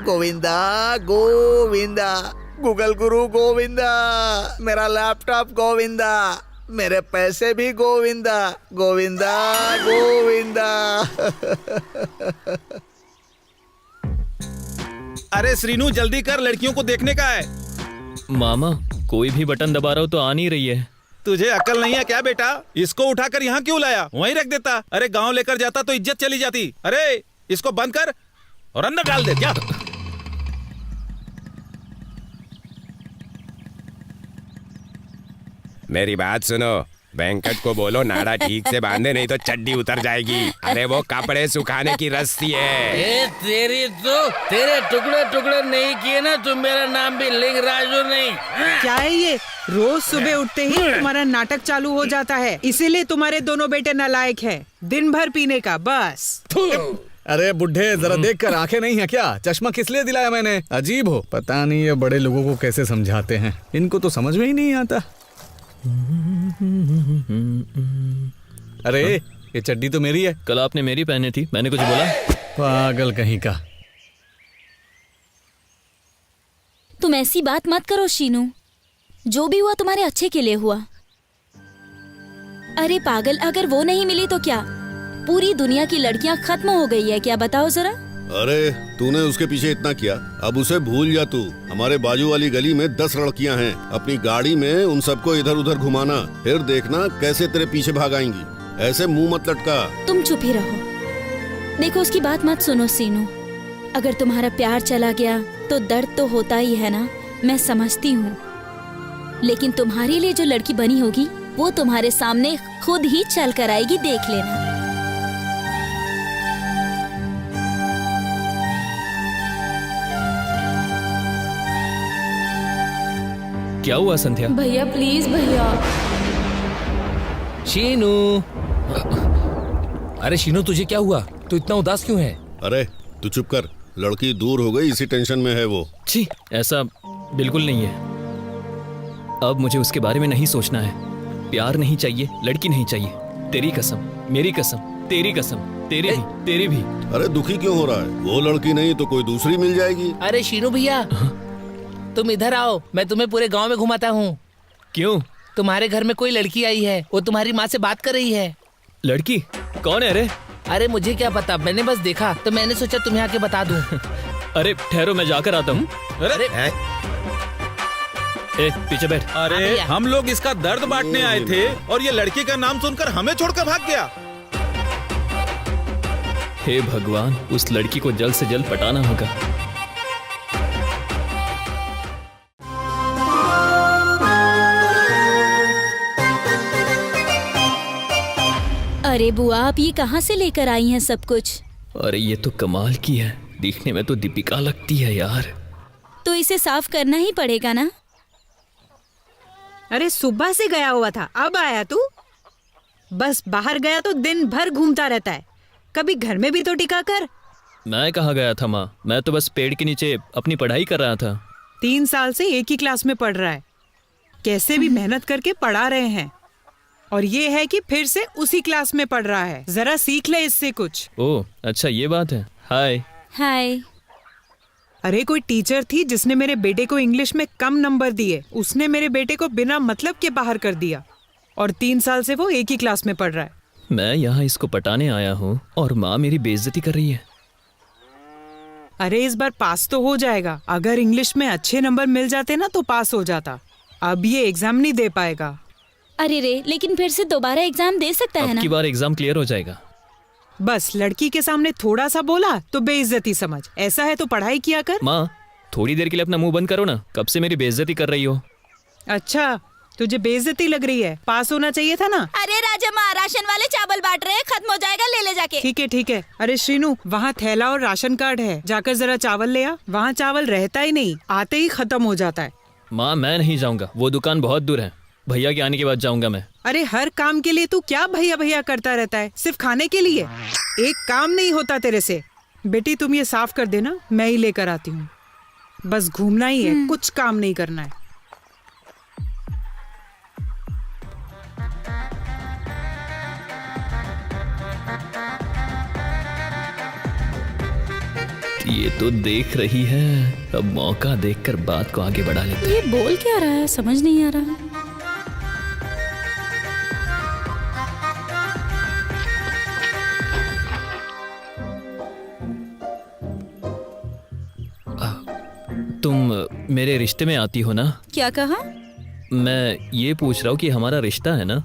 गोविंदा गोविंदा, गूगल गुरु गोविंदा, मेरा लैपटॉप गोविंदा, मेरे पैसे भी गोविंदा गोविंदा गोविंदा। अरे श्रीनू जल्दी कर, लड़कियों को देखने का है। मामा कोई भी बटन दबा रहा हो तो आ नहीं रही है। तुझे अकल नहीं है क्या बेटा? इसको उठाकर यहाँ क्यों लाया, वहीं रख देता। अरे गांव लेकर जाता तो इज्जत चली जाती। अरे इसको बंद कर और अंदर डाल दे। क्या मेरी बात सुनो, वेंकट को बोलो नाड़ा ठीक से बांधे, नहीं तो चड्डी उतर जाएगी। अरे वो कपड़े सुखाने की रस्सी है। तेरी तो तेरे टुकड़े टुकड़े नहीं किए ना तो मेरा नाम भी लिंगराजू नहीं। क्या है ये, रोज सुबह उठते ही तुम्हारा नाटक चालू हो जाता है, इसीलिए तुम्हारे दोनों बेटे नालायक हैं। दिन भर पीने का बस। अरे बुढ़े, जरा देख कर, आंखें नहीं है क्या? चश्मा किस लिए दिलाया मैंने? अजीब हो, पता नहीं ये बड़े लोगों को कैसे समझाते हैं, इनको तो समझ में ही नहीं आता। अरे ये चड्डी तो मेरी है। कल आपने मेरी पहनी थी, मैंने कुछ बोला? पागल कहीं का। तुम ऐसी बात मत करो शीनू, जो भी हुआ तुम्हारे अच्छे के लिए हुआ। अरे पागल, अगर वो नहीं मिली तो क्या पूरी दुनिया की लड़कियां खत्म हो गई है क्या, बताओ जरा। अरे तूने उसके पीछे इतना किया, अब उसे भूल जा तू। हमारे बाजू वाली गली में 10 लड़कियां हैं, अपनी गाड़ी में उन सबको इधर उधर घुमाना, फिर देखना कैसे तेरे पीछे भाग आएंगी। ऐसे मुंह मत लटका। तुम चुप ही रहो। देखो उसकी बात मत सुनो सीनू, अगर तुम्हारा प्यार चला गया तो दर्द तो होता ही है ना, मैं समझती हूँ। लेकिन तुम्हारे लिए जो लड़की बनी होगी वो तुम्हारे सामने खुद ही चल कर आएगी, देख लेना। क्या हुआ संध्या? भैया प्लीज भैया। शीनू, अरे शीनू तुझे क्या हुआ, तू इतना उदास क्यों है? अरे तू चुप कर, लड़की दूर हो गई इसी टेंशन में है वो। छी, ऐसा बिल्कुल नहीं है। अब मुझे उसके बारे में नहीं सोचना है। प्यार नहीं चाहिए, लड़की नहीं चाहिए। तेरी कसम, मेरी कसम, तेरी कसम, तेरी भी। अरे दुखी क्यों हो रहा है? वो लड़की नहीं तो कोई दूसरी मिल जाएगी। अरे शीनू भैया, तुम इधर आओ, मैं तुम्हें पूरे गांव में घुमाता हूँ। क्यों? तुम्हारे घर में कोई लड़की आई है, वो तुम्हारी माँ से बात कर रही है। लड़की? कौन है रे? अरे मुझे क्या पता, मैंने बस देखा तो मैंने सोचा तुम्हें आके बता दूं। अरे ठहरो, मैं जाकर आता हूँ। अरे ए, पीछे बैठ। अरे हम लोग इसका दर्द बांटने आए थे और ये लड़की का नाम सुनकर हमें छोड़कर भाग गया। हे भगवान, उस लड़की को जल्द से जल्द पटाना होगा। अरे बुआ, आप ये कहाँ से लेकर आई हैं सब कुछ? अरे ये तो कमाल की है, दिखने में तो दीपिका लगती है यार। तो इसे साफ करना ही पड़ेगा ना। अरे सुबह से गया हुआ था, अब आया तू? बस बाहर गया तो दिन भर घूमता रहता है, कभी घर में भी तो टिका कर। मैं कहाँ गया था माँ, मैं तो बस पेड़ के नीचे अपनी पढ़ाई कर रहा था। 3 साल से एक ही क्लास में पढ़ रहा है, कैसे भी मेहनत करके पढ़ा रहे हैं, और ये है कि फिर से उसी क्लास में पढ़ रहा है। जरा सीख ले इससे कुछ। ओह अच्छा, ये बात है। हाय। हाय। अरे कोई टीचर थी जिसने मेरे बेटे को इंग्लिश में कम नंबर दिए। उसने मेरे बेटे को बिना मतलब के बाहर कर दिया और 3 साल से वो एक ही क्लास में पढ़ रहा है। मैं यहाँ इसको पटाने आया हूँ और माँ मेरी बेइज्जती कर रही है। अरे इस बार पास तो हो जाएगा। अगर इंग्लिश में अच्छे नंबर मिल जाते ना तो पास हो जाता। अब ये एग्जाम नहीं दे पाएगा। अरे रे, लेकिन फिर से दोबारा एग्जाम दे सकता है अब ना। की बार एग्जाम क्लियर हो जाएगा। बस लड़की के सामने थोड़ा सा बोला तो बेइज्जती समझ। ऐसा है तो पढ़ाई किया कर। माँ थोड़ी देर के लिए अपना मुंह बंद करो ना, कब से मेरी बेइज्जती कर रही हो। अच्छा तुझे बेइज्जती लग रही है, पास होना चाहिए था ना। अरे राजा माँ, राशन वाले चावल बांट रहे हैं, खत्म हो जाएगा, ले ले जाके। ठीक है ठीक है। अरे श्रीनू, वहाँ थैला और राशन कार्ड है, जाकर जरा चावल ले आ। वहाँ चावल रहता ही नहीं, आते ही खत्म हो जाता है। माँ मैं नहीं जाऊंगा, वो दुकान बहुत दूर है। भैया के आने के बाद जाऊंगा मैं। अरे हर काम के लिए तू क्या भैया भैया करता रहता है, सिर्फ खाने के लिए? एक काम नहीं होता तेरे से। बेटी तुम ये साफ कर देना, मैं ही लेकर आती हूँ। बस घूमना ही है, कुछ काम नहीं करना है। ये तो देख रही है, अब मौका देखकर बात को आगे बढ़ा लेते हैं। ये बोल क्या रहा है, समझ नहीं आ रहा। तुम मेरे रिश्ते में आती हो ना? क्या कहा? मैं ये पूछ रहा हूँ कि हमारा रिश्ता है ना?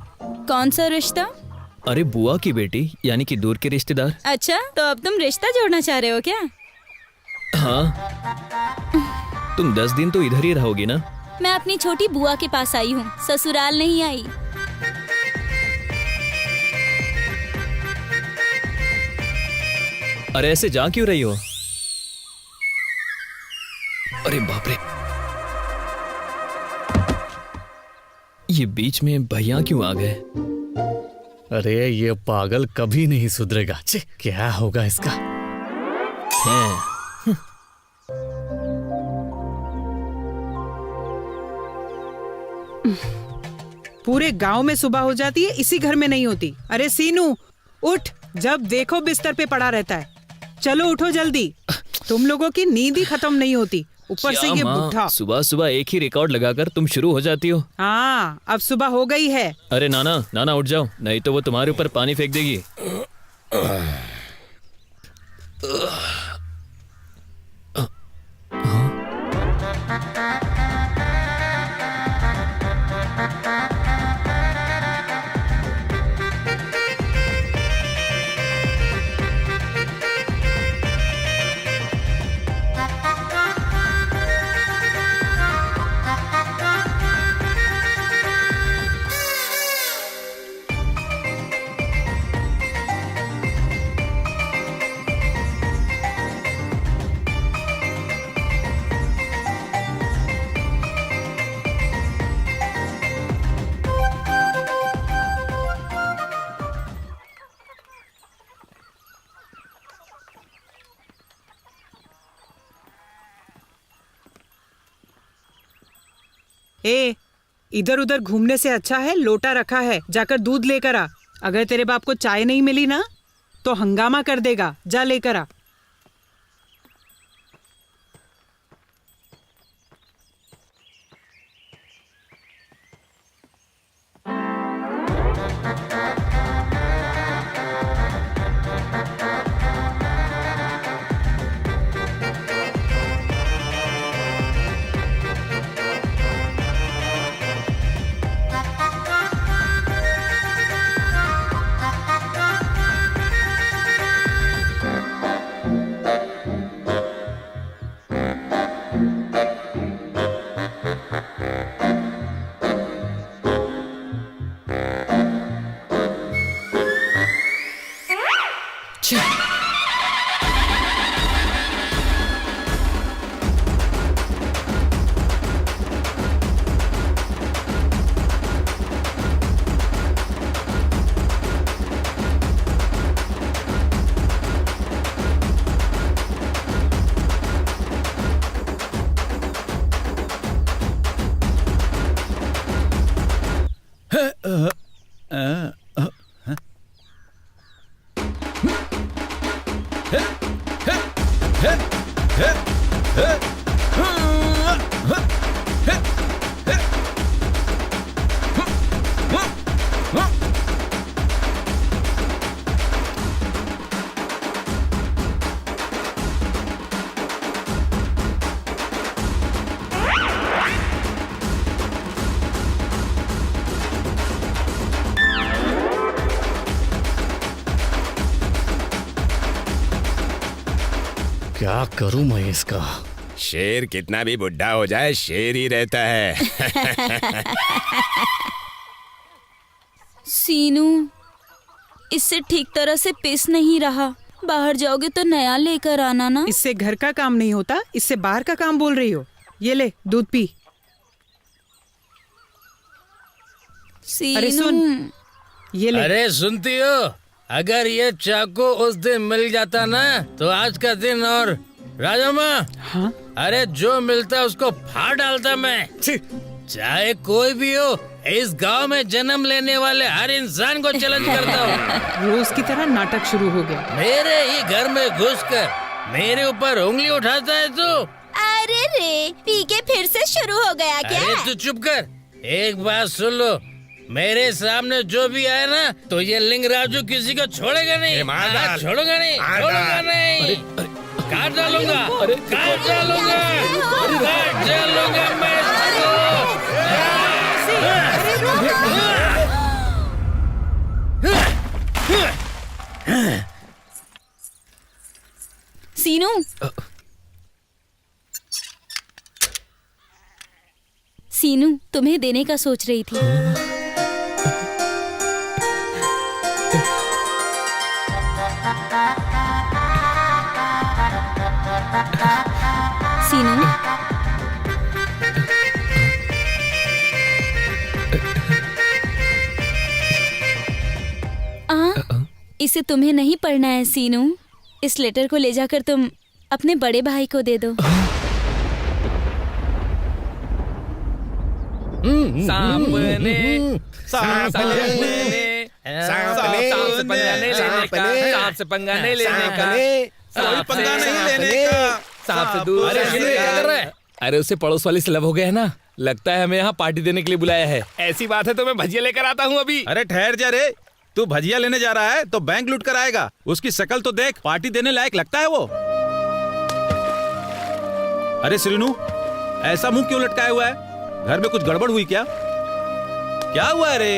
कौन सा रिश्ता? अरे बुआ की बेटी, यानी कि दूर के रिश्तेदार। अच्छा, तो अब तुम रिश्ता जोड़ना चाह रहे हो क्या? हाँ, तुम 10 दिन तो इधर ही रहोगी ना? मैं अपनी छोटी बुआ के पास आई हूँ, ससुराल नहीं आई। अरे ऐसे जा क्यों रही हो? अरे बाप रे, ये बीच में भैया क्यों आ गए? अरे ये पागल कभी नहीं सुधरेगा। छे, क्या होगा इसका? हैं। पूरे गांव में सुबह हो जाती है, इसी घर में नहीं होती। अरे सीनू उठ, जब देखो बिस्तर पे पड़ा रहता है। चलो उठो जल्दी, तुम लोगों की नींद ही खत्म नहीं होती, ऊपर से ये बुढ़ा। सुबह सुबह एक ही रिकॉर्ड लगाकर तुम शुरू हो जाती हो। हाँ अब सुबह हो गई है। अरे नाना नाना उठ जाओ, नहीं तो वो तुम्हारे ऊपर पानी फेंक देगी। ए, इधर उधर घूमने से अच्छा है लोटा रखा है, जाकर दूध लेकर आ। अगर तेरे बाप को चाय नहीं मिली ना तो हंगामा कर देगा, जा लेकर आ। क्या करूं मैं इसका? शेर कितना भी बुढ़ा हो जाए शेर ही रहता है। सीनू, इससे ठीक तरह से पिस नहीं रहा। बाहर जाओगे तो नया लेकर आना ना। इससे घर का काम नहीं होता, इससे बाहर का काम बोल रही हो। ये ले दूध पी। अरे सीनू, सुन, ये ले। अरे सुनती हो, अगर ये चाकू उस दिन मिल जाता ना तो आज का दिन और राजम्मा, हाँ? अरे जो मिलता उसको फाड़ डालता मैं। चाहे कोई भी हो, इस गांव में जन्म लेने वाले हर इंसान को चैलेंज करता हूँ। रोज की तरह नाटक शुरू हो गया। मेरे ही घर में घुसकर मेरे ऊपर उंगली उठाता है तू। अरे रे, पी के फिर से शुरू हो गया क्या? अरे तू चुप कर। एक बात सुन लो, मेरे सामने जो भी आए ना तो ये लिंग राजू किसी को छोड़ेगा नहीं। छोड़ूंगा नहीं, छोड़ूंगा नहीं। काट डालूंगा, काट डालूंगा, काट डालूंगा मैं सीनू, सीनू तुम्हें देने का सोच रही थी। सीनू, इसे तुम्हें नहीं पढ़ना है सीनू। इस लेटर को ले जाकर तुम अपने बड़े भाई को दे दो। सांप से पंगा नहीं लेने का। कोई पंगा नहीं लेने का। सांप से दूर। अरे क्या कर रहा है? अरे उससे पड़ोस वाली से लव हो गया है ना, लगता है हमें यहाँ पार्टी देने के लिए बुलाया है। ऐसी बात है तो मैं भजिया लेकर आता हूँ अभी। अरे ठहर जा रे, तू भजिया लेने जा रहा है तो बैंक लूट कर आएगा। उसकी शक्ल तो देख, पार्टी देने लायक लगता है वो। अरे श्रीनू, ऐसा मुंह क्यों लटकाया हुआ है? घर में कुछ गड़बड़ हुई क्या? क्या हुआ रे?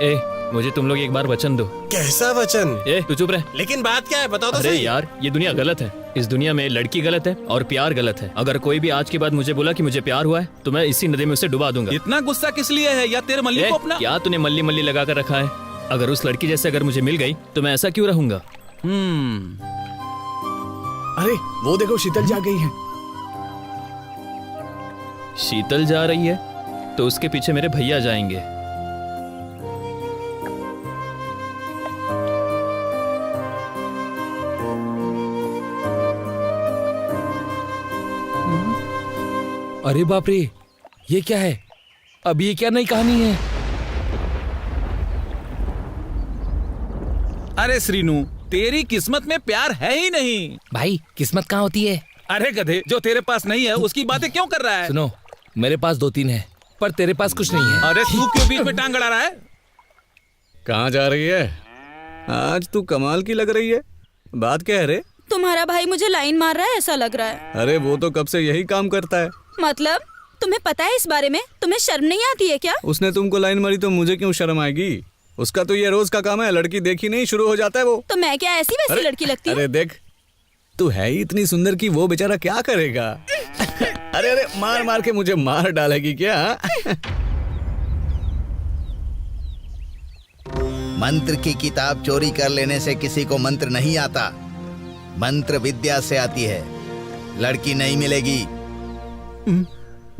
ए, मुझे तुम लोग एक बार वचन दो। कैसा वचन? ए, तू चुप रह। लेकिन बात क्या है बताओ तो अरे सही। यार, ये दुनिया गलत है। इस दुनिया में लड़की गलत है और प्यार गलत है। अगर कोई भी आज के बाद मुझे बोला कि मुझे प्यार हुआ है तो मैं इसी नदी में उसे डुबा दूंगा। इतना गुस्सा किस लिए है? या तेरे मल्ली को अपना? क्या तूने मल्ली मल्ली लगा कर रखा है? अगर उस लड़की जैसे अगर मुझे मिल गई तो मैं ऐसा क्यों रहूंगा? अरे वो देखो, शीतल जा गई है। शीतल जा रही है तो उसके पीछे मेरे भैया जाएंगे। अरे बाप रे, ये क्या है? अब ये क्या नई कहानी है? अरे श्रीनू, तेरी किस्मत में प्यार है ही नहीं। भाई किस्मत कहाँ होती है? अरे गधे, जो तेरे पास नहीं है उसकी बातें क्यों कर रहा है? सुनो, मेरे पास 2-3 है पर तेरे पास कुछ नहीं है। अरे तू क्यों बीच में टांग अड़ा रहा है? कहाँ जा रही है? आज तू कमाल की लग रही है। बात क्या है रे? तुम्हारा भाई मुझे लाइन मार रहा है ऐसा लग रहा है। अरे वो तो कब से यही काम करता है। मतलब तुम्हें पता है इस बारे में? तुम्हें शर्म नहीं आती है क्या? उसने तुमको लाइन मारी तो मुझे क्यों शर्म आएगी? उसका तो ये रोज का काम है। लड़की देखी नहीं शुरू हो जाता है वो। तो मैं क्या ऐसी वैसी लड़की लगती हूँ? अरे देख, तू है ही इतनी सुंदर कि वो बेचारा क्या करेगा? अरे अरे, मार मार के मुझे मार डालेगी क्या? मंत्र की किताब चोरी कर लेने से किसी को मंत्र नहीं आता। मंत्र विद्या से आती है। लड़की नहीं मिलेगी।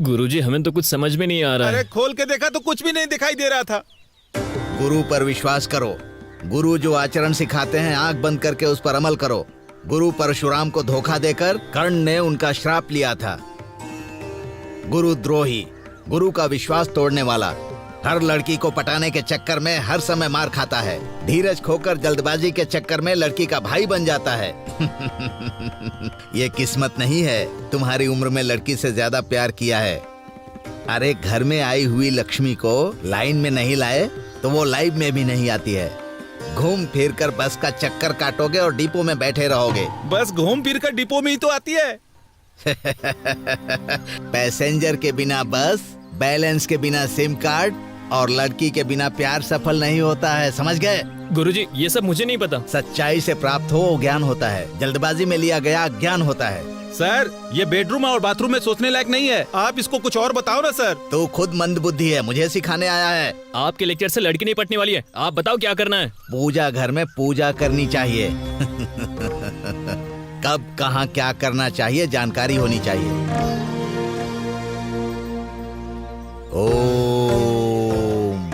गुरुजी, हमें तो कुछ समझ में नहीं आ रहा है। अरे खोल के देखा तो कुछ भी नहीं दिखाई दे रहा था। गुरु पर विश्वास करो। गुरु जो आचरण सिखाते हैं आंख बंद करके उस पर अमल करो। गुरु परशुराम को धोखा देकर कर्ण ने उनका श्राप लिया था। गुरु द्रोही, गुरु का विश्वास तोड़ने वाला हर लड़की को पटाने के चक्कर में हर समय मार खाता है। धीरज खोकर जल्दबाजी के चक्कर में लड़की का भाई बन जाता है। ये किस्मत नहीं है, तुम्हारी उम्र में लड़की से ज्यादा प्यार किया है। अरे घर में आई हुई लक्ष्मी को लाइन में नहीं लाए तो वो लाइव में भी नहीं आती है। घूम फिर कर बस का चक्कर काटोगे और डिपो में बैठे रहोगे। बस घूम फिर कर डिपो में ही तो आती है। पैसेंजर के बिना बस, बैलेंस के बिना सिम कार्ड और लड़की के बिना प्यार सफल नहीं होता है, समझ गए? गुरुजी ये सब मुझे नहीं पता। सच्चाई से प्राप्त हो वो ज्ञान होता है, जल्दबाजी में लिया गया ज्ञान होता है। सर ये बेडरूम और बाथरूम में सोचने लायक नहीं है, आप इसको कुछ और बताओ ना सर। तू खुद मंदबुद्धि है, मुझे सिखाने आया है। आपके लेक्चर से लड़की नहीं पटने वाली है, आप बताओ क्या करना है। पूजा घर में पूजा करनी चाहिए। कब कहाँ क्या करना चाहिए जानकारी होनी चाहिए। ओम,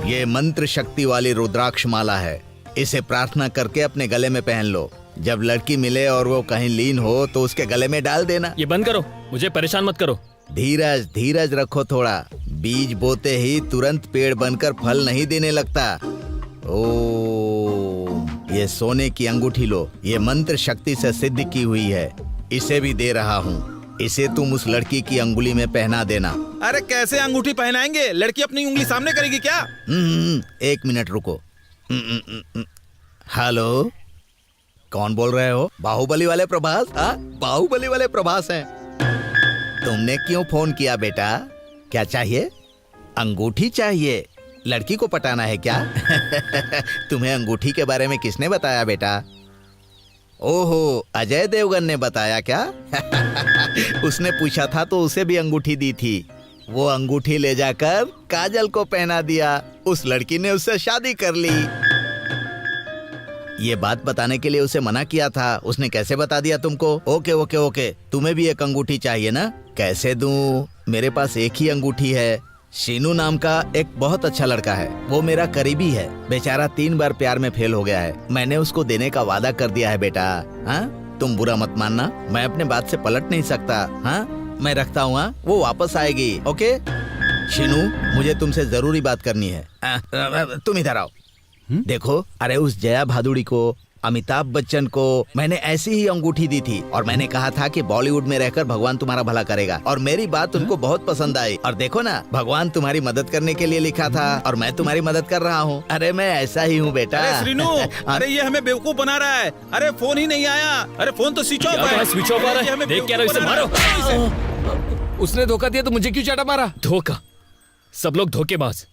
ये मंत्र शक्ति वाली रुद्राक्ष माला है। इसे प्रार्थना करके अपने गले में पहन लो। जब लड़की मिले और वो कहीं लीन हो तो उसके गले में डाल देना। ये बंद करो, मुझे परेशान मत करो। धीरज धीरज रखो थोड़ा। बीज बोते ही तुरंत पेड़ बनकर फल नहीं देने लगता। ओम, ये सोने की अंगूठी लो, ये मंत्र शक्ति से सिद्ध की हुई है। इसे भी दे रहा हूँ, इसे तुम उस लड़की की अंगुली में पहना देना। अरे कैसे अंगूठी पहनाएंगे? लड़की अपनी उंगली सामने करेगी क्या? एक मिनट रुको। हेलो, कौन बोल रहे हो? बाहुबली वाले प्रभास? बाहुबली वाले प्रभास हैं। तुमने क्यों फोन किया बेटा? क्या चाहिए? अंगूठी चाहिए? लड़की को पटाना है क्या? तुम्हें अंगूठी के बारे में किसने बताया बेटा? ओहो, अजय देवगन ने बताया क्या? उसने पूछा था तो उसे भी अंगूठी दी थी। वो अंगूठी ले जाकर काजल को पहना दिया। उस लड़की ने उससे शादी कर ली। ये बात बताने के लिए उसे मना किया था, उसने कैसे बता दिया तुमको? ओके ओके ओके, तुम्हें भी एक अंगूठी चाहिए ना? कैसे दूं? मेरे पास एक ही अंगूठी है। शीनू नाम का एक बहुत अच्छा लड़का है, वो मेरा करीबी है। बेचारा 3 बार प्यार में फेल हो गया है। मैंने उसको देने का वादा कर दिया है बेटा। हाँ, तुम बुरा मत मानना, मैं अपने बात से पलट नहीं सकता। हाँ, मैं रखता हूँ। हाँ, वो वापस आएगी। ओके शीनू, मुझे तुमसे जरूरी बात करनी है। तुम इधर आओ। देखो, अरे उस जया भादुड़ी को, अमिताभ बच्चन को मैंने ऐसी ही अंगूठी दी थी और मैंने कहा था कि बॉलीवुड में रहकर भगवान तुम्हारा भला करेगा। और मेरी बात उनको बहुत पसंद आई। और देखो ना, भगवान तुम्हारी मदद करने के लिए लिखा था और मैं तुम्हारी मदद कर रहा हूँ। अरे मैं ऐसा ही हूँ बेटा। अरे श्रीनू, अरे ये हमें बेवकूफ बना रहा है। अरे फोन ही नहीं आया। अरे फोन तो स्विच ऑफ है। स्विच ऑफ आ रहा है, देख क्या रहा है, इसे मारो। उसने धोखा दिया तो मुझे क्यों चाटा मारा? धोखा? सब लोग धोखेबाज,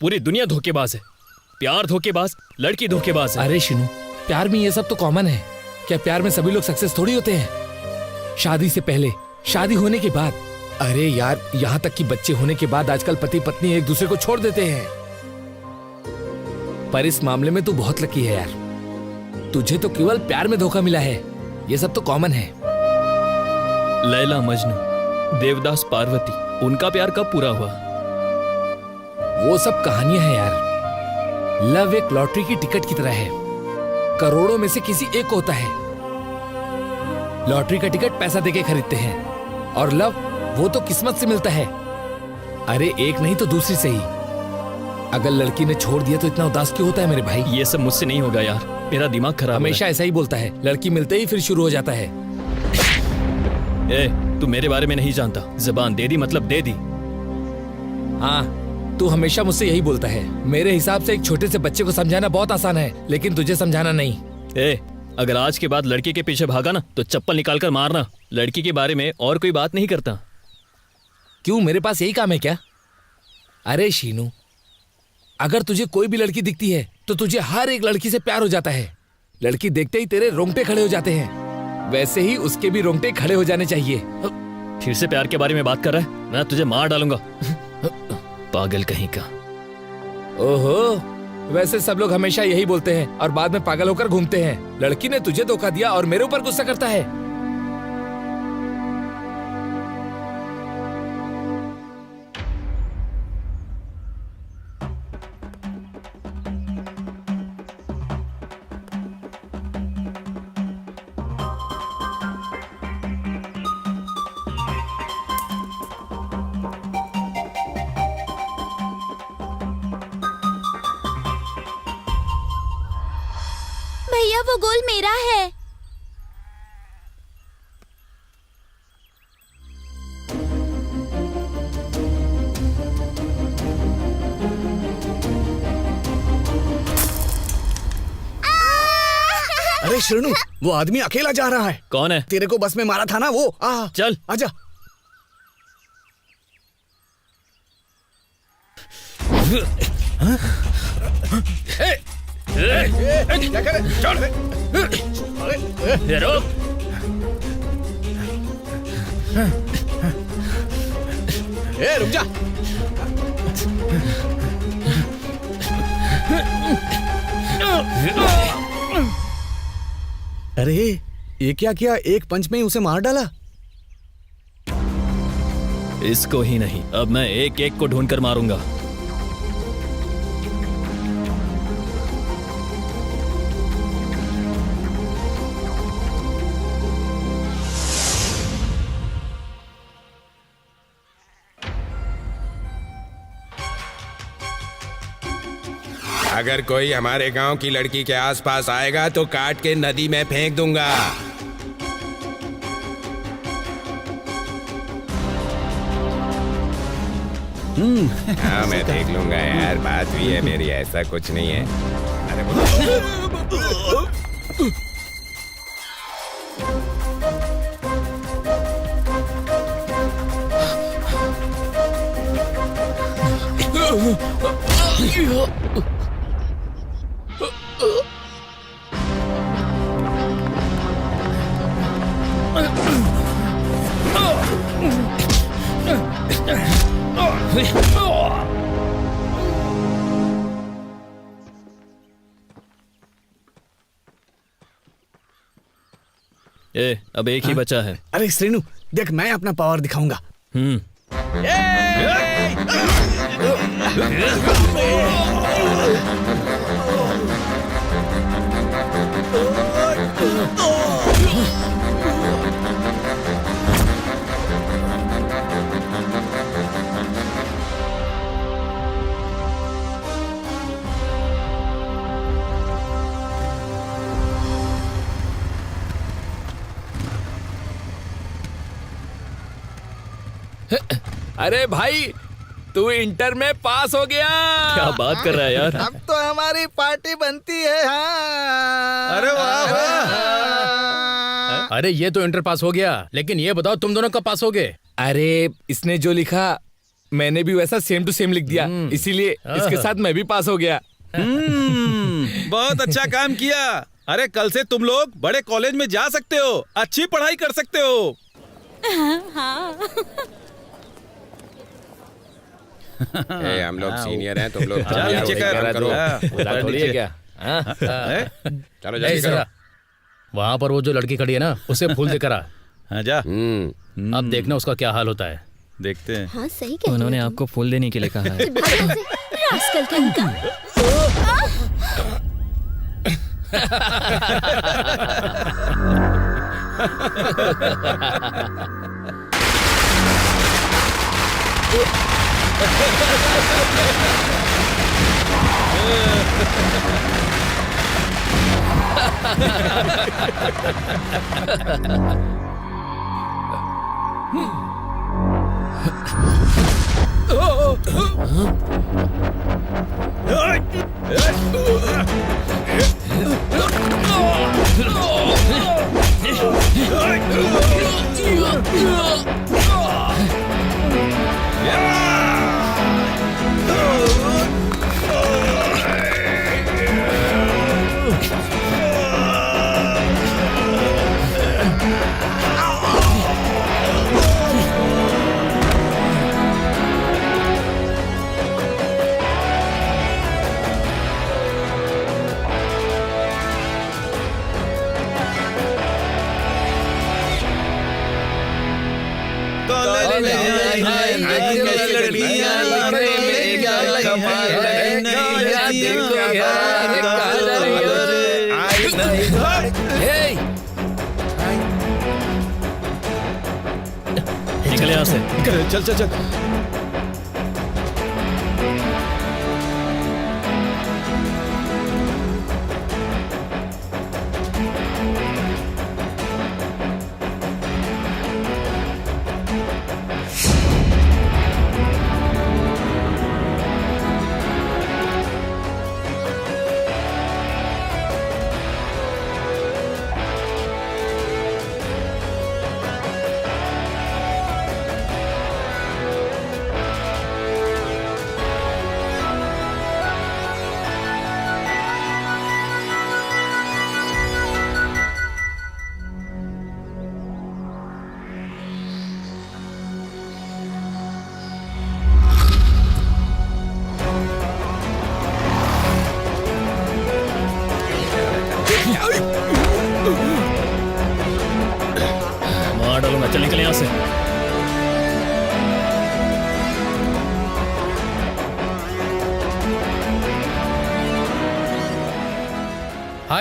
पूरी दुनिया धोखेबाज है। प्यार धोखेबाज, लड़की धोखेबाज है। अरे शिनू, प्यार में ये सब तो कॉमन है। क्या प्यार में सभी लोग सक्सेस थोड़ी होते हैं? शादी से पहले, शादी होने के बाद, अरे यार यहाँ तक कि बच्चे होने के बाद आजकल पति पत्नी एक दूसरे को छोड़ देते हैं। पर इस मामले में तू बहुत लकी है यार, तुझे तो केवल प्यार में धोखा मिला है। ये सब तो कॉमन है। लैला मजनू, देवदास पार्वती, उनका प्यार कब पूरा हुआ? वो सब कहानियां हैं यार। लव एक लॉटरी की टिकट की तरह है, करोड़ों में से किसी एक को होता है। लॉटरी का टिकट पैसा देके खरीदते हैं और लव वो तो किस्मत से मिलता है। अरे एक नहीं तो दूसरी से ही। अगर लड़की ने छोड़ दिया तो इतना उदास क्यों होता है मेरे भाई? ये सब मुझसे नहीं होगा यार, मेरा दिमाग खराब हमेशा ऐसा ही बोलता है, लड़की मिलते ही फिर शुरू हो जाता है। ए, तू मेरे बारे में नहीं जानता, जबान दे दी मतलब दे दी। हाँ, तू हमेशा मुझसे यही बोलता है। मेरे हिसाब से एक छोटे से बच्चे को समझाना बहुत आसान है, लेकिन तुझे समझाना नहीं। ए, अगर आज के बाद लड़की के पीछे भागा ना तो चप्पल निकाल कर मारना। लड़की के बारे में और कोई बात नहीं करता। क्यों, मेरे पास यही काम है क्या? अरे शीनू, अगर तुझे कोई भी लड़की दिखती है तो तुझे हर एक लड़की से प्यार हो जाता है। लड़की देखते ही तेरे रोंगटे खड़े हो जाते हैं, वैसे ही उसके भी रोंगटे खड़े हो जाने चाहिए। फिर से प्यार के बारे में बात कर रहा है, मैं तुझे मार डालूंगा। पागल कहीं का। ओहो, वैसे सब लोग हमेशा यही बोलते हैं और बाद में पागल होकर घूमते हैं। लड़की ने तुझे धोखा दिया और मेरे ऊपर गुस्सा करता है। वो गोल मेरा है। अरे श्रीनु, वो आदमी अकेला जा रहा है। कौन है? तेरे को बस में मारा था ना वो। चल आजा। क्या करे? चल। रुक जा। अरे ये क्या किया? एक पंच में ही उसे मार डाला। इसको ही नहीं, अब मैं एक एक को ढूंढकर मारूंगा। अगर कोई हमारे गांव की लड़की के आसपास आएगा तो काट के नदी में फेंक दूंगा। हाँ मैं देख लूंगा यार, बात भी है मेरी, ऐसा कुछ नहीं है। अब एक ही बचा है। अरे श्रीनु देख, मैं अपना पावर दिखाऊंगा। अरे भाई, तू इंटर में पास हो गया। क्या बात कर रहा है यार? अब तो हमारी पार्टी बनती है। हाँ। अरे वाह वाह। अरे ये तो इंटर पास हो गया, लेकिन ये बताओ तुम दोनों कब पास हो गए? अरे इसने जो लिखा मैंने भी वैसा सेम टू सेम लिख दिया, इसीलिए इसके साथ मैं भी पास हो गया। बहुत अच्छा काम किया। अरे कल से तुम लोग बड़े कॉलेज में जा सकते हो, अच्छी पढ़ाई कर सकते हो। हाँ। हम लोग सीनियर हैं, तुम लोग नीचे करो। चलो जल्दी करो। वहाँ पर वो जो लड़की खड़ी है ना, उसे फूल देकर आ। हाँ जा। अब देखना उसका क्या हाल होता है। देखते हैं। हाँ सही कह उन्होंने आपको फूल देने के लिए कहा है। रास्कल कहीं निकल यहाँ से। चल चल चल।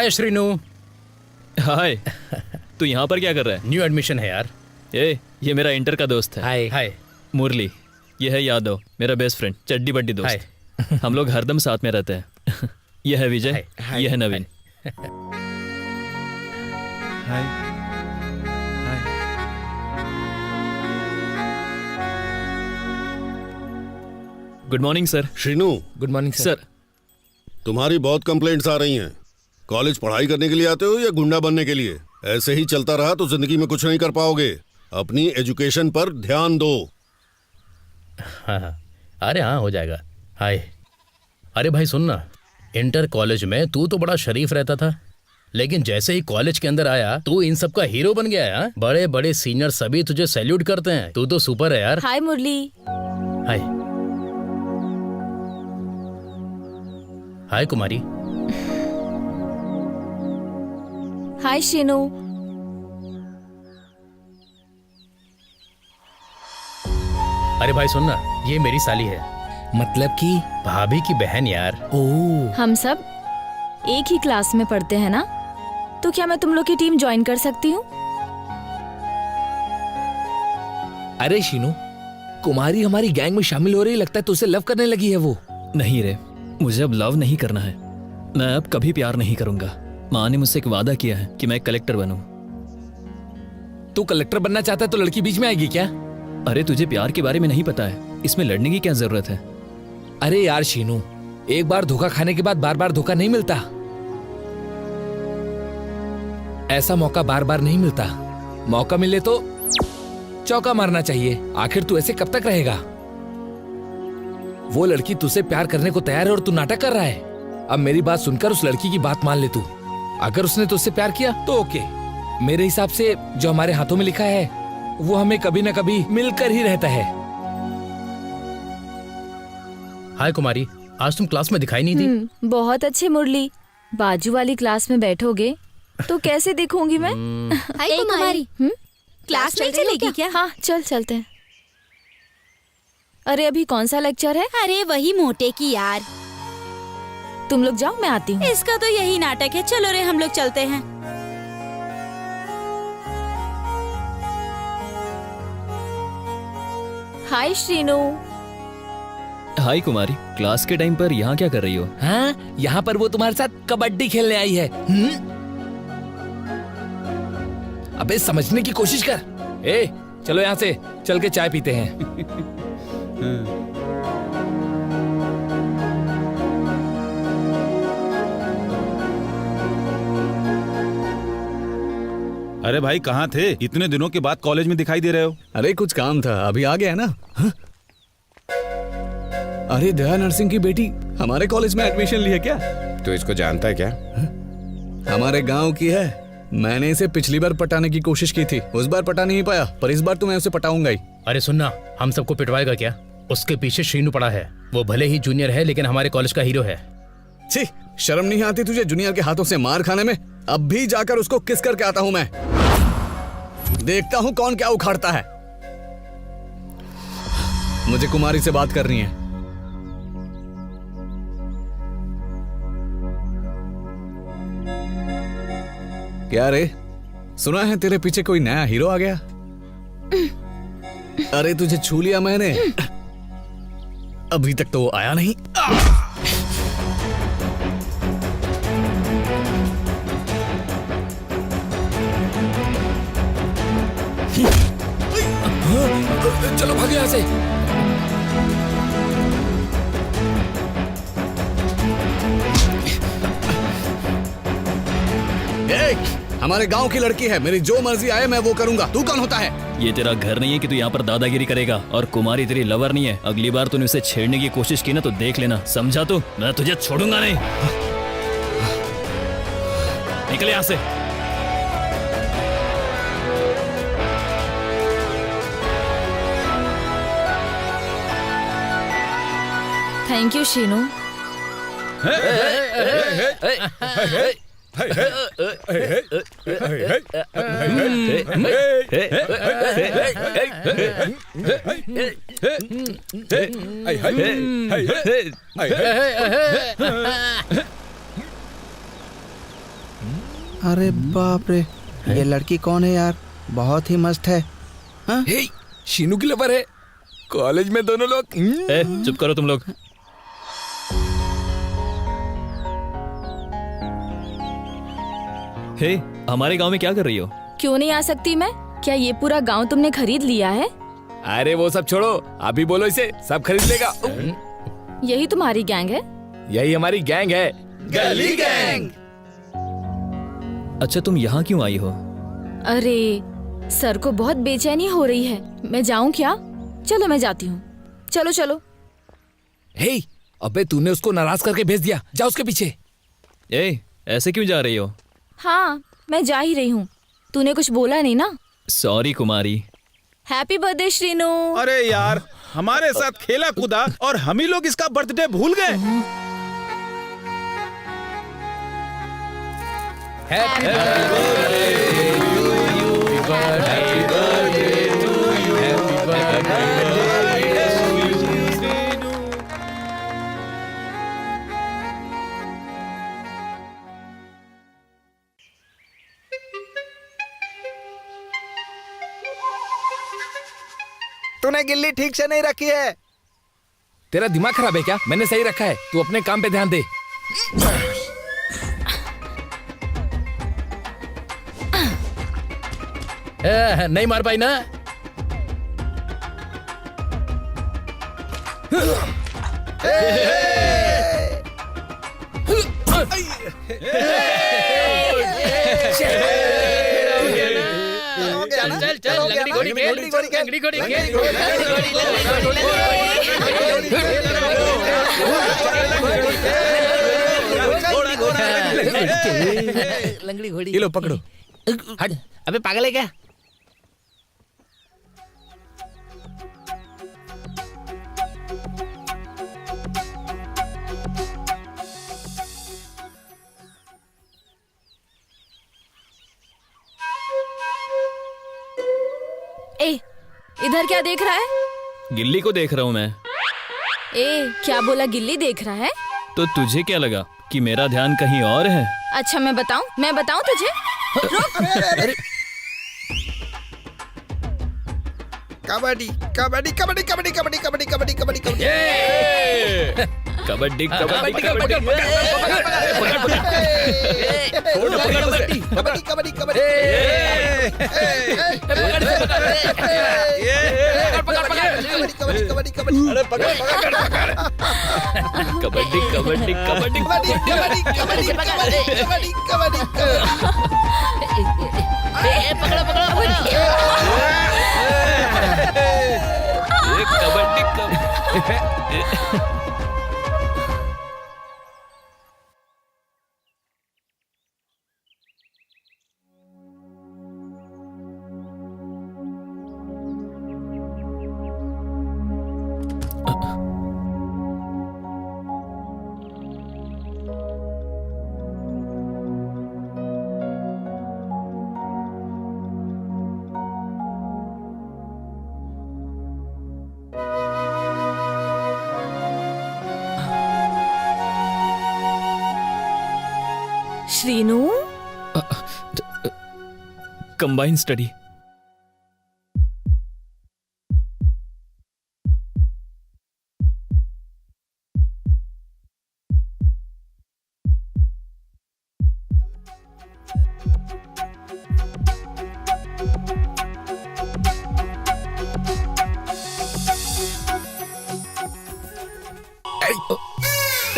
हाय श्रीनू। हाय। तू यहाँ पर क्या कर रहा है? न्यू एडमिशन है यार। ये मेरा इंटर का दोस्त है। हाय हाय। मुरली, ये है यादव, मेरा बेस्ट फ्रेंड, चड्डी बड्डी दोस्त। हम लोग हरदम साथ में रहते हैं। यह है विजय, यह है Naveen. Good morning sir. Srinu, good morning sir. तुम्हारी बहुत कंप्लेंट्स आ रही हैं। कॉलेज पढ़ाई करने के लिए आते हो या गुंडा बनने के लिए? ऐसे ही चलता रहा तो जिंदगी में कुछ नहीं कर पाओगे। अपनी एजुकेशन पर ध्यान दो। हाँ हाँ, अरे हाँ हो जाएगा। हाय। अरे भाई सुन ना, इंटर कॉलेज में तू तो बड़ा शरीफ रहता था, लेकिन जैसे ही कॉलेज के अंदर आया तू इन सब का हीरो बन गया है। बड़े बड़े सीनियर सभी तुझे सैल्यूट करते हैं। तू तो सुपर है यार। हाय मुरली। हाय। हाय कुमारी। हाय शीनू। अरे भाई सुन ना, ये मेरी साली है। मतलब कि भाभी की बहन यार। ओह, हम सब एक ही क्लास में पढ़ते हैं ना, तो क्या मैं तुम लोग की टीम ज्वाइन कर सकती हूँ? अरे शीनू, कुमारी हमारी गैंग में शामिल हो रही, लगता है तुझसे लव करने लगी है वो। नहीं रे, मुझे अब लव नहीं करना है। मैं अब कभी प्यार नहीं करूंगा। माँ ने मुझसे एक वादा किया है कि मैं कलेक्टर बनूं। तू कलेक्टर बनना चाहता है तो लड़की बीच में आएगी क्या? अरे तुझे प्यार के बारे में नहीं पता है, इसमें लड़ने की क्या जरूरत है? अरे यार शीनू, एक बार धोखा खाने के बाद बार बार धोखा नहीं मिलता। ऐसा मौका बार बार नहीं मिलता। मौका मिले तो चौका मारना चाहिए। आखिर तू ऐसे कब तक रहेगा? वो लड़की तुझसे प्यार करने को तैयार है और तू नाटक कर रहा है। अब मेरी बात सुनकर उस लड़की की बात मान ले तू। अगर उसने तुझसे प्यार किया तो ओके। मेरे हिसाब से जो हमारे हाथों में लिखा है वो हमें कभी न कभी मिलकर ही रहता है। हाय कुमारी, आज तुम क्लास में दिखाई नहीं दी। बहुत अच्छे मुरली। बाजू वाली क्लास में बैठोगे तो कैसे दिखूंगी मैं? हाय कुमारी। क्लास नहीं चलेगी क्या? हाँ चल चलते हैं। अरे अभी कौन सा लेक्चर है? अरे वही मोटे की यार। तुम लोग जाओ, मैं आती हूँ। इसका तो यही नाटक है। चलो रे हम लोग चलते हैं। हाय श्रीनू। हाय कुमारी, क्लास के टाइम पर यहाँ क्या कर रही हो? हाँ, यहाँ पर वो तुम्हारे साथ कबड्डी खेलने आई है। अबे समझने की कोशिश कर। चलो यहाँ से चल के चाय पीते हैं। अरे भाई कहाँ थे? इतने दिनों के बाद कॉलेज में दिखाई दे रहे हो। अरे कुछ काम था, अभी आ गया ना। हाँ? अरे दया नरसिंह की बेटी हमारे कॉलेज में एडमिशन ली है क्या? तो इसको जानता है क्या? हमारे गांव की है। मैंने इसे पिछली बार पटाने की कोशिश की थी, उस बार पटा नहीं पाया, पर इस बार तो मैं उसे पटाऊंगा ही। अरे सुनना, हम सबको पिटवाएगा क्या? उसके पीछे श्रीनू पड़ा है। वो भले ही जूनियर है लेकिन हमारे कॉलेज का हीरो है। छी, शर्म नहीं आती तुझे जूनियर के हाथों से मार खाने में? अब भी जाकर उसको किस करके आता हूं मैं। देखता हूं कौन क्या उखाड़ता है। मुझे कुमारी से बात करनी है। क्या रे, सुना है तेरे पीछे कोई नया हीरो आ गया? अरे तुझे छू लिया मैंने, अभी तक तो वो आया नहीं। चलो भागो यहाँ से। हमारे गांव की लड़की है, मेरी जो मर्जी आए मैं वो करूंगा। तू कौन होता है? ये तेरा घर नहीं है कि तू यहाँ पर दादागिरी करेगा। और कुमारी तेरी लवर नहीं है। अगली बार तूने उसे छेड़ने की कोशिश की ना तो देख लेना, समझा? तू, मैं तुझे छोड़ूंगा नहीं। निकल यहाँ से। Thank you Sheenu. अरे बाप रे, ये लड़की कौन है यार? बहुत ही मस्त है। हाँ? हे, शीनू की लवर है। कॉलेज में दोनों लोग। चुप करो तुम लोग। हे, हमारे गांव में क्या कर रही हो? क्यों नहीं आ सकती मैं? क्या ये पूरा गांव तुमने खरीद लिया है? अरे वो सब छोड़ो, अभी बोलो इसे, सब खरीद लेगा। यही तुम्हारी गैंग है? यही हमारी गैंग है, गली गैंग। अच्छा, तुम यहाँ क्यों आई हो? अरे सर को बहुत बेचैनी हो रही है, मैं जाऊं क्या? चलो मैं जाती हूँ। चलो चलो। हे, अबे तूने उसको नाराज करके भेज दिया, जा उसके पीछे। ऐसे क्यों जा रही हो? हाँ, मैं जा ही रही हूँ। तूने कुछ बोला नहीं ना? Sorry Kumari. Happy birthday Srinu. अरे यार, हमारे साथ खेला कूदा और हम ही लोग इसका बर्थडे भूल गए। Happy birthday to you, happy birthday to you, happy birthday Srinu. तूने गिल्ली ठीक से नहीं रखी है। तेरा दिमाग खराब है क्या? मैंने सही रखा है, तू अपने काम पे ध्यान दे। नहीं मार पाई ना? चल चल लंगड़ी घोड़ी खेल, लंगड़ी घोड़ी खेल, लंगड़ी घोड़ी। ये लो पकड़ो। हट, अबे पागल है क्या? ए, इधर क्या देख रहा है? गिल्ली को देख रहा हूँ मैं। ए, क्या बोला? गिल्ली देख रहा है? तो तुझे क्या लगा कि मेरा ध्यान कहीं और है? अच्छा मैं बताऊं तुझे? अरे कबड्डी कबड्डी कबड्डी कबड्डी कबड्डी कबड्डी कबड्डी कबड्डी कबड्डी कबड्डी कबड्डी कबड्डी। Kabaddi kabaddi kabaddi Srinu, combine study.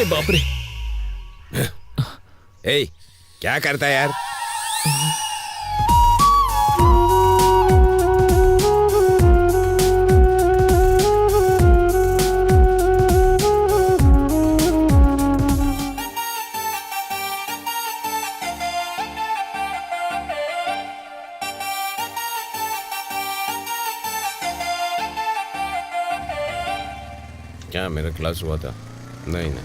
बाप रे। ए, क्या करता है यार? क्या मेरा क्लास हुआ था? नहीं नहीं,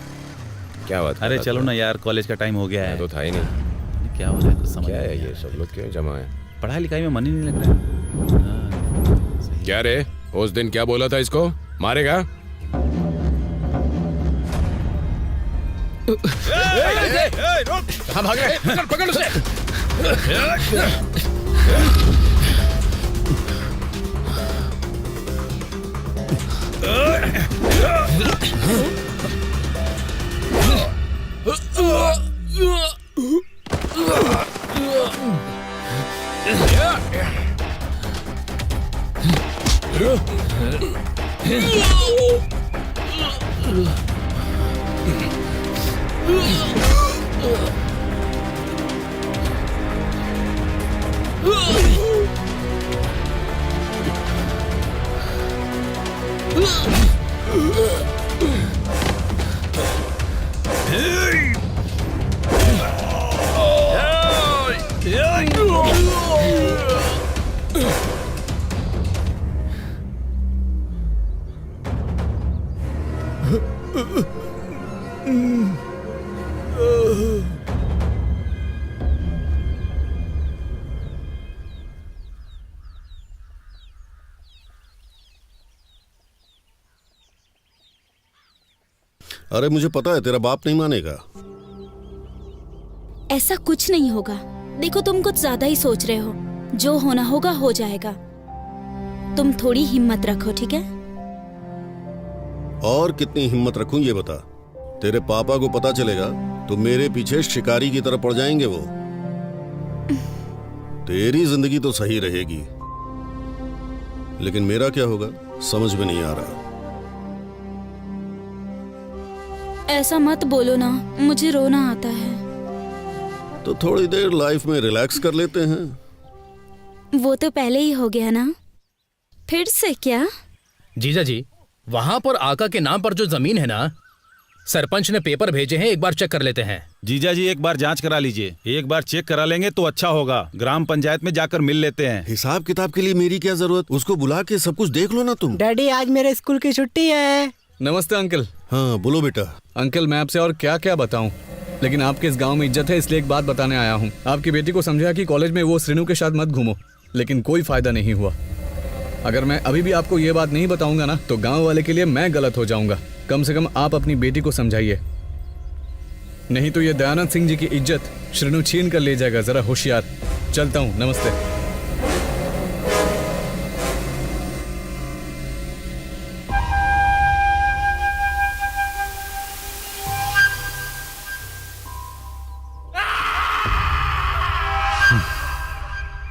क्या बात? अरे चलो ना यार, कॉलेज का टाइम हो गया है। तो था ही नहीं। क्या हो रहा है? कुछ समझ क्या है ये सब लोग क्यों जमा है? पढ़ाई लिखाई में मन ही नहीं लग रहा है। क्या रे, उस दिन क्या बोला था? इसको मारेगा? कहाँ भाग रहे? पकड़ उसे। अरे मुझे पता है तेरा बाप नहीं मानेगा। ऐसा कुछ नहीं होगा। देखो तुम कुछ ज्यादा ही सोच रहे हो। जो होना होगा हो जाएगा। तुम थोड़ी हिम्मत रखो, ठीक है? और कितनी हिम्मत रखूं ये बता। तेरे पापा को पता चलेगा तो मेरे पीछे शिकारी की तरह पड़ जाएंगे वो। तेरी जिंदगी तो सही रहेगी, लेकिन मेरा क्या होगा समझ में नहीं आ रहा। ऐसा मत बोलो ना, मुझे रोना आता है। तो थोड़ी देर लाइफ में रिलैक्स कर लेते हैं। वो तो पहले ही हो गया ना, फिर से क्या? जीजा जी, वहाँ पर आका के नाम पर जो जमीन है ना, सरपंच ने पेपर भेजे हैं, एक बार चेक कर लेते हैं। जीजा जी एक बार जांच करा लीजिए। एक बार चेक करा लेंगे तो अच्छा होगा। ग्राम पंचायत में जाकर मिल लेते हैं। हिसाब किताब के लिए मेरी क्या जरूरत, उसको बुला के सब कुछ देख लो ना तुम। डैडी आज मेरे स्कूल की छुट्टी है। नमस्ते अंकल। हाँ बोलो बेटा। अंकल मैं आपसे और क्या क्या बताऊं, लेकिन आपके इस गांव में इज्जत है इसलिए एक बात बताने आया हूं। आपकी बेटी को समझाया कि कॉलेज में वो श्रीनु के साथ मत घूमो, लेकिन कोई फायदा नहीं हुआ। अगर मैं अभी भी आपको ये बात नहीं बताऊंगा ना तो गांव वाले के लिए मैं गलत हो जाऊंगा। कम से कम आप अपनी बेटी को समझाइए, नहीं तो ये दयानंद सिंह जी की इज्जत श्रीनु छीन कर ले जाएगा। जरा होशियार। चलता हूँ, नमस्ते।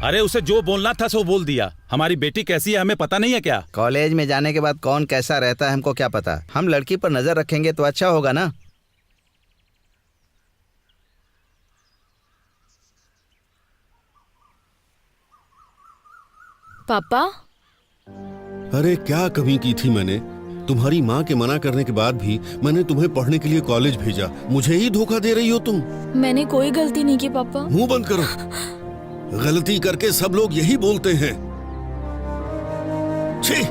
अरे उसे जो बोलना था सो बोल दिया। हमारी बेटी कैसी है हमें पता नहीं है क्या? कॉलेज में जाने के बाद कौन कैसा रहता है हमको क्या पता। हम लड़की पर नजर रखेंगे तो अच्छा होगा ना। पापा, अरे क्या कमी की थी मैंने? तुम्हारी माँ के मना करने के बाद भी मैंने तुम्हें पढ़ने के लिए कॉलेज भेजा। मुझे ही धोखा दे रही हो तुम। मैंने कोई गलती नहीं की पापा। मुंह बंद करो। गलती करके सब लोग यही बोलते हैं। छी,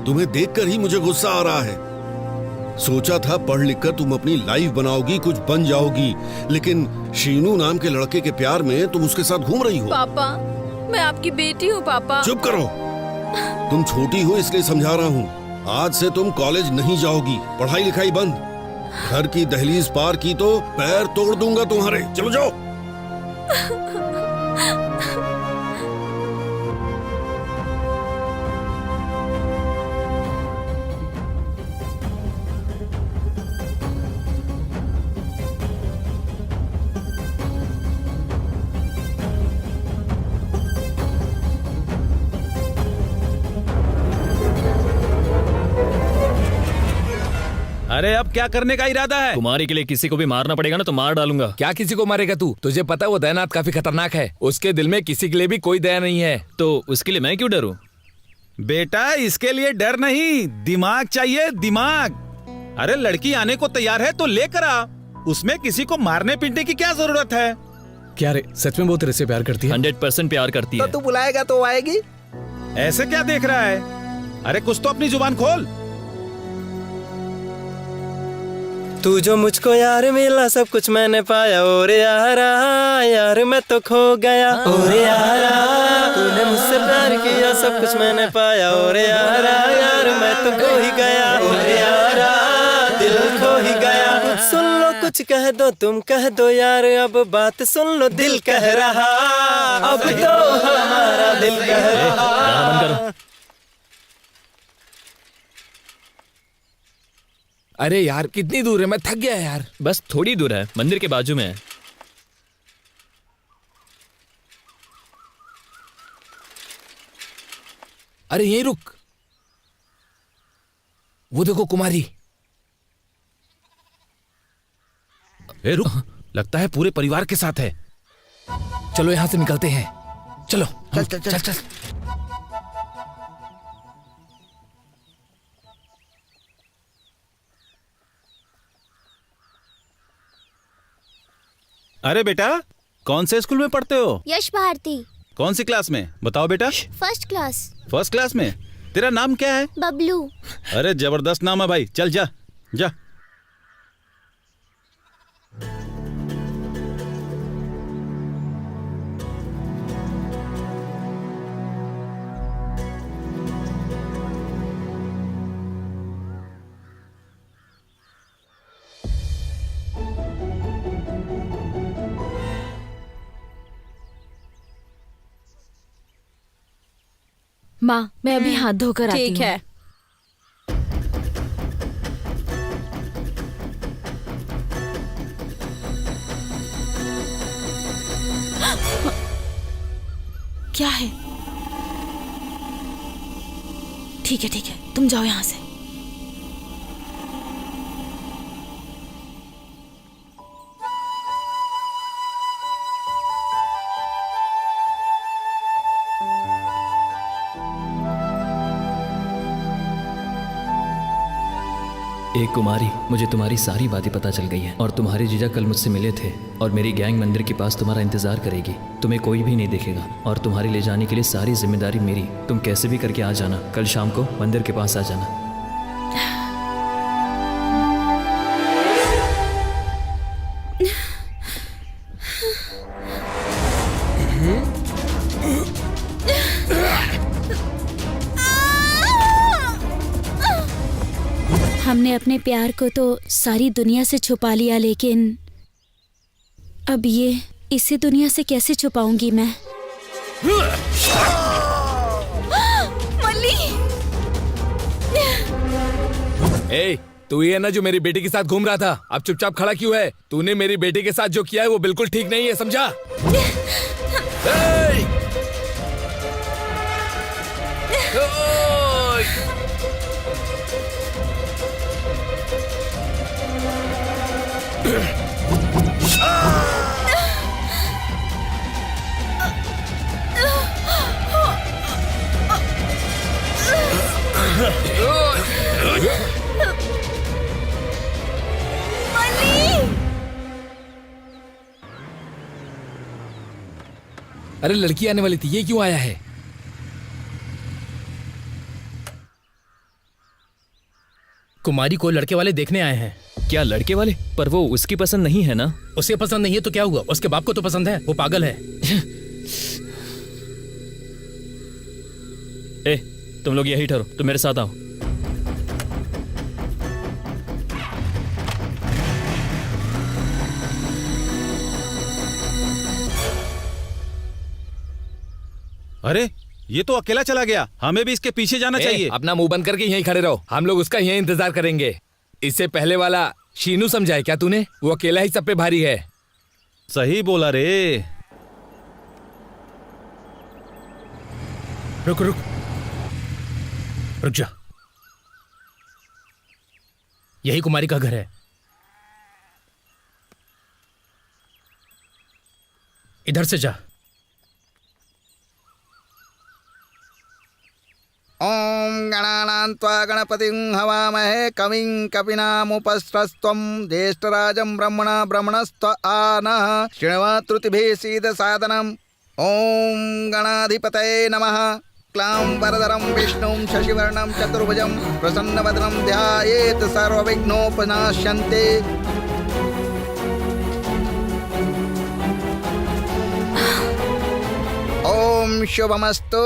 तुम्हें देखकर ही मुझे गुस्सा आ रहा है। सोचा था पढ़ लिख कर तुम अपनी लाइफ बनाओगी, कुछ बन जाओगी, लेकिन शीनू नाम के लड़के के प्यार में तुम उसके साथ घूम रही हो। पापा, मैं आपकी बेटी हूँ पापा। चुप करो। तुम छोटी हो इसलिए समझा रहा हूँ। आज से तुम कॉलेज नहीं जाओगी, पढ़ाई लिखाई बंद। घर की दहलीज पार की तो पैर तोड़ दूंगा तुम्हारे। चलो जाओ। अरे अब क्या करने का इरादा है? तुम्हारे के लिए किसी को भी मारना पड़ेगा ना तो मार डालूंगा। क्या किसी को मारेगा तू? तुझे पता है वो दयानाथ काफी खतरनाक है। उसके दिल में किसी के लिए भी कोई दया नहीं है। तो उसके लिए मैं क्यों डरूं? बेटा इसके लिए डर नहीं, दिमाग चाहिए, दिमाग। अरे लड़की आने को तैयार है तो लेकर आ। उसमें किसी को मारने पीटने की क्या जरूरत है? क्या रे, सच में वो तेरे से प्यार करती है? 100% प्यार करती है। तो तू बुलाएगा तो आएगी। ऐसे क्या देख रहा है? अरे कुछ तो अपनी जुबान खोल। तू जो मुझको यार मिला सब कुछ मैंने पाया। और यारा यार मैं तो खो गया। और यारा तूने मुझसे प्यार किया सब कुछ मैंने पाया। और यारा यार मैं तो खो ही गया। और यारा दिल खो ही गया। कुछ सुन लो कुछ कुछ कह दो तुम कह दो यार, अब बात सुन लो दिल कह रहा, अब तो हमारा दिल कह रहा। अरे यार कितनी दूर है, मैं थक गया यार। बस थोड़ी दूर है, मंदिर के बाजू में है। अरे यहीं रुक, वो देखो कुमारी। ए रुक, लगता है पूरे परिवार के साथ है। चलो यहां से निकलते हैं, चलो चल चल चल, चल। अरे बेटा, कौन से स्कूल में पढ़ते हो? यश भारती। कौन सी क्लास में बताओ बेटा? First class. फर्स्ट क्लास में। तेरा नाम क्या है? बबलू। अरे जबरदस्त नाम है भाई, चल जा जा। माँ मैं अभी हाथ धोकर आती हूँ। ठीक है। क्या है? ठीक है तुम जाओ यहाँ से। एक कुमारी, मुझे तुम्हारी सारी बातें पता चल गई हैं और तुम्हारे जीजा कल मुझसे मिले थे और मेरी गैंग मंदिर के पास तुम्हारा इंतजार करेगी। तुम्हें कोई भी नहीं देखेगा और तुम्हारे ले जाने के लिए सारी जिम्मेदारी मेरी। तुम कैसे भी करके आ जाना, कल शाम को मंदिर के पास आ जाना। हमने अपने प्यार को तो सारी दुनिया से छुपा लिया, लेकिन अब ये इसी दुनिया से कैसे छुपाऊंगी मैं? मल्ली! ए, तू ही है ना जो मेरी बेटी के साथ घूम रहा था? अब चुपचाप खड़ा क्यों है? तूने मेरी बेटी के साथ जो किया है वो बिल्कुल ठीक नहीं है, समझा? अरे लड़की आने वाली थी, ये क्यों आया है? कुमारी को लड़के वाले देखने आए हैं। क्या लड़के वाले? पर वो उसकी पसंद नहीं है ना? उसे पसंद नहीं है तो क्या हुआ? उसके बाप को तो पसंद है, वो पागल है। ए, तुम लोग यही ठहरो, तुम मेरे साथ आओ। अरे ये तो अकेला चला गया, हमें भी इसके पीछे जाना चाहिए। अपना मुंह बंद करके यहीं खड़े रहो, हम लोग उसका यहीं इंतजार करेंगे। इससे पहले वाला शीनू समझा है क्या तूने? वो अकेला ही सब पे भारी है। सही बोला रे। रुक रुक रुक जा, यही कुमारी का घर है। इधर से जा। ओम गणानां त्वा गणपतिं हवामहे कविं कपिनामुपस्रस्त्वं ज्येष्ठराजं ब्रह्मणा ब्रह्मणस्त्व आनः शृण्वत्रुतिभिः सीदसादनम्। ओम गणाधिपतये नमः। क्लां वरदरं विष्णुं शशिवर्णं चतुर्भुजं प्रसन्नवदनं ध्यायेत् सर्वविघ्नोपनाश्यन्ते। ओम शुभमस्तु।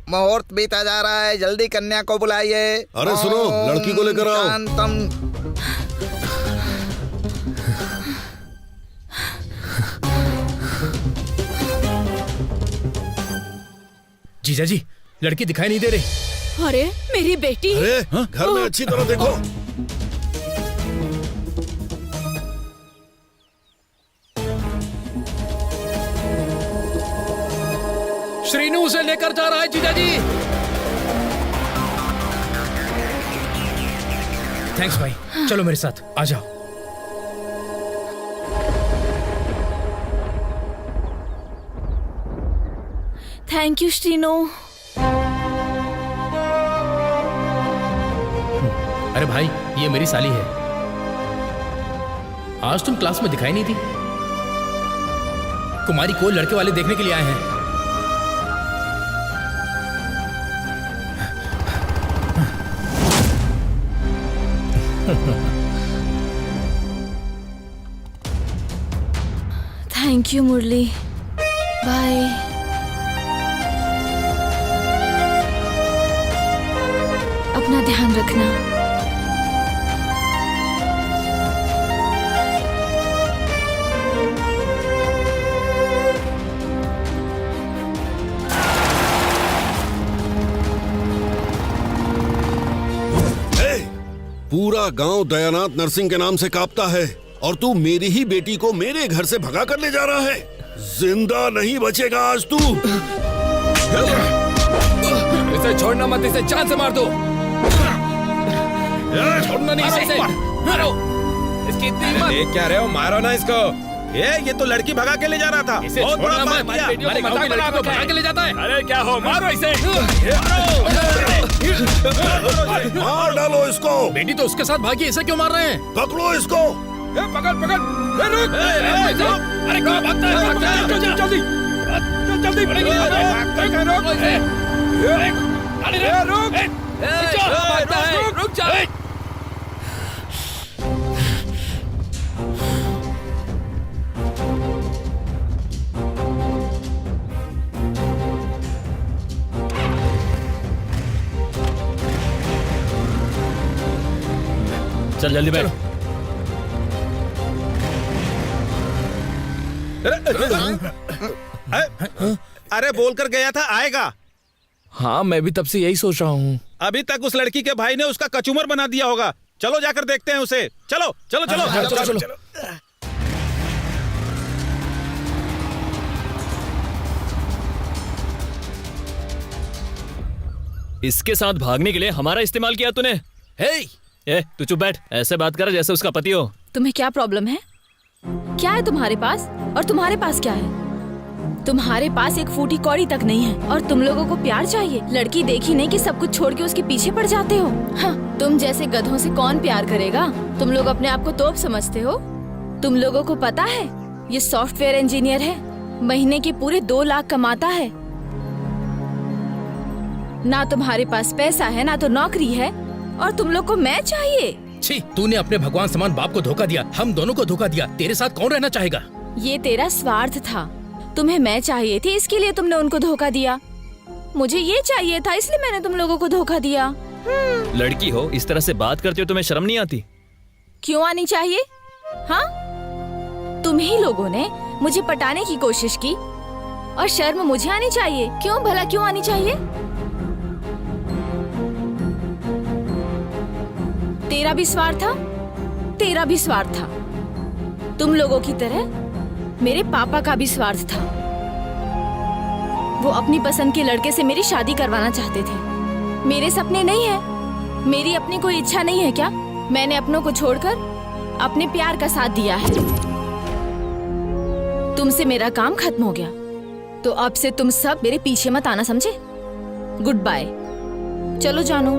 मुहूर्त बीता जा रहा है, जल्दी कन्या को बुलाइए। अरे सुनो, लड़की को लेकर आओ। शांतम। जीजा जी, लड़की दिखाई नहीं दे रही। अरे मेरी बेटी। अरे घर में अच्छी तरह देखो। श्रीनू उसे लेकर जा रहा है जीजा जी। थैंक्स भाई, चलो मेरे साथ आ जाओ। Thank you Srinu. अरे भाई, ये मेरी साली है। आज तुम क्लास में दिखाई नहीं थी। कुमारी को लड़के वाले देखने के लिए आए हैं। Thank you Murali, bye. अपना ध्यान रखना। पूरा गांव दयानाथ नरसिंह के नाम से कांपता है और तू मेरी ही बेटी को मेरे घर से भगा कर ले जा रहा है। जिंदा नहीं बचेगा आज तू। इसे छोड़ना मत, इसे जान से मार दो। छोड़ना नहीं इसे, मारो। इसकी इतनी हिम्मत। देख क्या रहे हो, मारो ना इसको। ये तो लड़की भगा के ले जा रहा था। बहुत बड़ा पाप किया। हमारी लड़की को भगा के ले जाता है। अरे क्या हो, मारो इसे। मार डालो इसको। बेटी तो उसके साथ भागी, इसे क्यों मार रहे हैं? पकड़ो इसको। पकड़ पकड़। अरे कहाँ भागता है? जल्दी जल्दी। रुक जा। चल जल्दी बैठ। अरे बोलकर गया था आएगा। हाँ, मैं भी तब से यही सोच रहा हूँ। अभी तक उस लड़की के भाई ने उसका कचूमर बना दिया होगा। चलो जाकर देखते हैं उसे। चलो चलो चलो। हाँ, चलो, चलो। इसके साथ भागने के लिए हमारा इस्तेमाल किया तूने। ए, तू चुप बैठ। ऐसे बात कर जैसे उसका पति हो। तुम्हें क्या प्रॉब्लम है? क्या है तुम्हारे पास और तुम्हारे पास क्या है? तुम्हारे पास एक फूटी कौड़ी तक नहीं है और तुम लोगों को प्यार चाहिए। लड़की देखी नहीं कि सब कुछ छोड़ के उसके पीछे पड़ जाते हो। हाँ, तुम जैसे गधों से कौन प्यार करेगा? तुम लोग अपने आप को तोप समझते हो। तुम लोगों को पता है ये सॉफ्टवेयर इंजीनियर है, महीने के पूरे 2 लाख कमाता है। ना तुम्हारे पास पैसा है ना तो नौकरी है और तुम लोग को मैं चाहिए। छी, तूने अपने भगवान समान बाप को धोखा दिया, हम दोनों को धोखा दिया। तेरे साथ कौन रहना चाहेगा? ये तेरा स्वार्थ था। तुम्हें मैं चाहिए थी इसके लिए तुमने उनको धोखा दिया। मुझे ये चाहिए था इसलिए मैंने तुम लोगों को धोखा दिया। लड़की हो, इस तरह से बात करते हो, तुम्हें शर्म नहीं आती? क्यों आनी चाहिए? हाँ, तुम ही लोगों ने मुझे पटाने की कोशिश की और शर्म मुझे आनी चाहिए। क्यों भला, क्यों आनी चाहिए? तेरा भी स्वार्थ था, तेरा भी स्वार्थ था। तुम लोगों की तरह मेरे पापा का भी स्वार्थ था। वो अपनी पसंद के लड़के से मेरी शादी करवाना चाहते थे। मेरे सपने नहीं है, मेरी अपनी कोई इच्छा नहीं है क्या? मैंने अपनों को छोड़कर अपने प्यार का साथ दिया है। तुमसे मेरा काम खत्म हो गया, तो अब से तुम सब मेरे पीछे मत आना, समझे? Good bye. चलो जानो।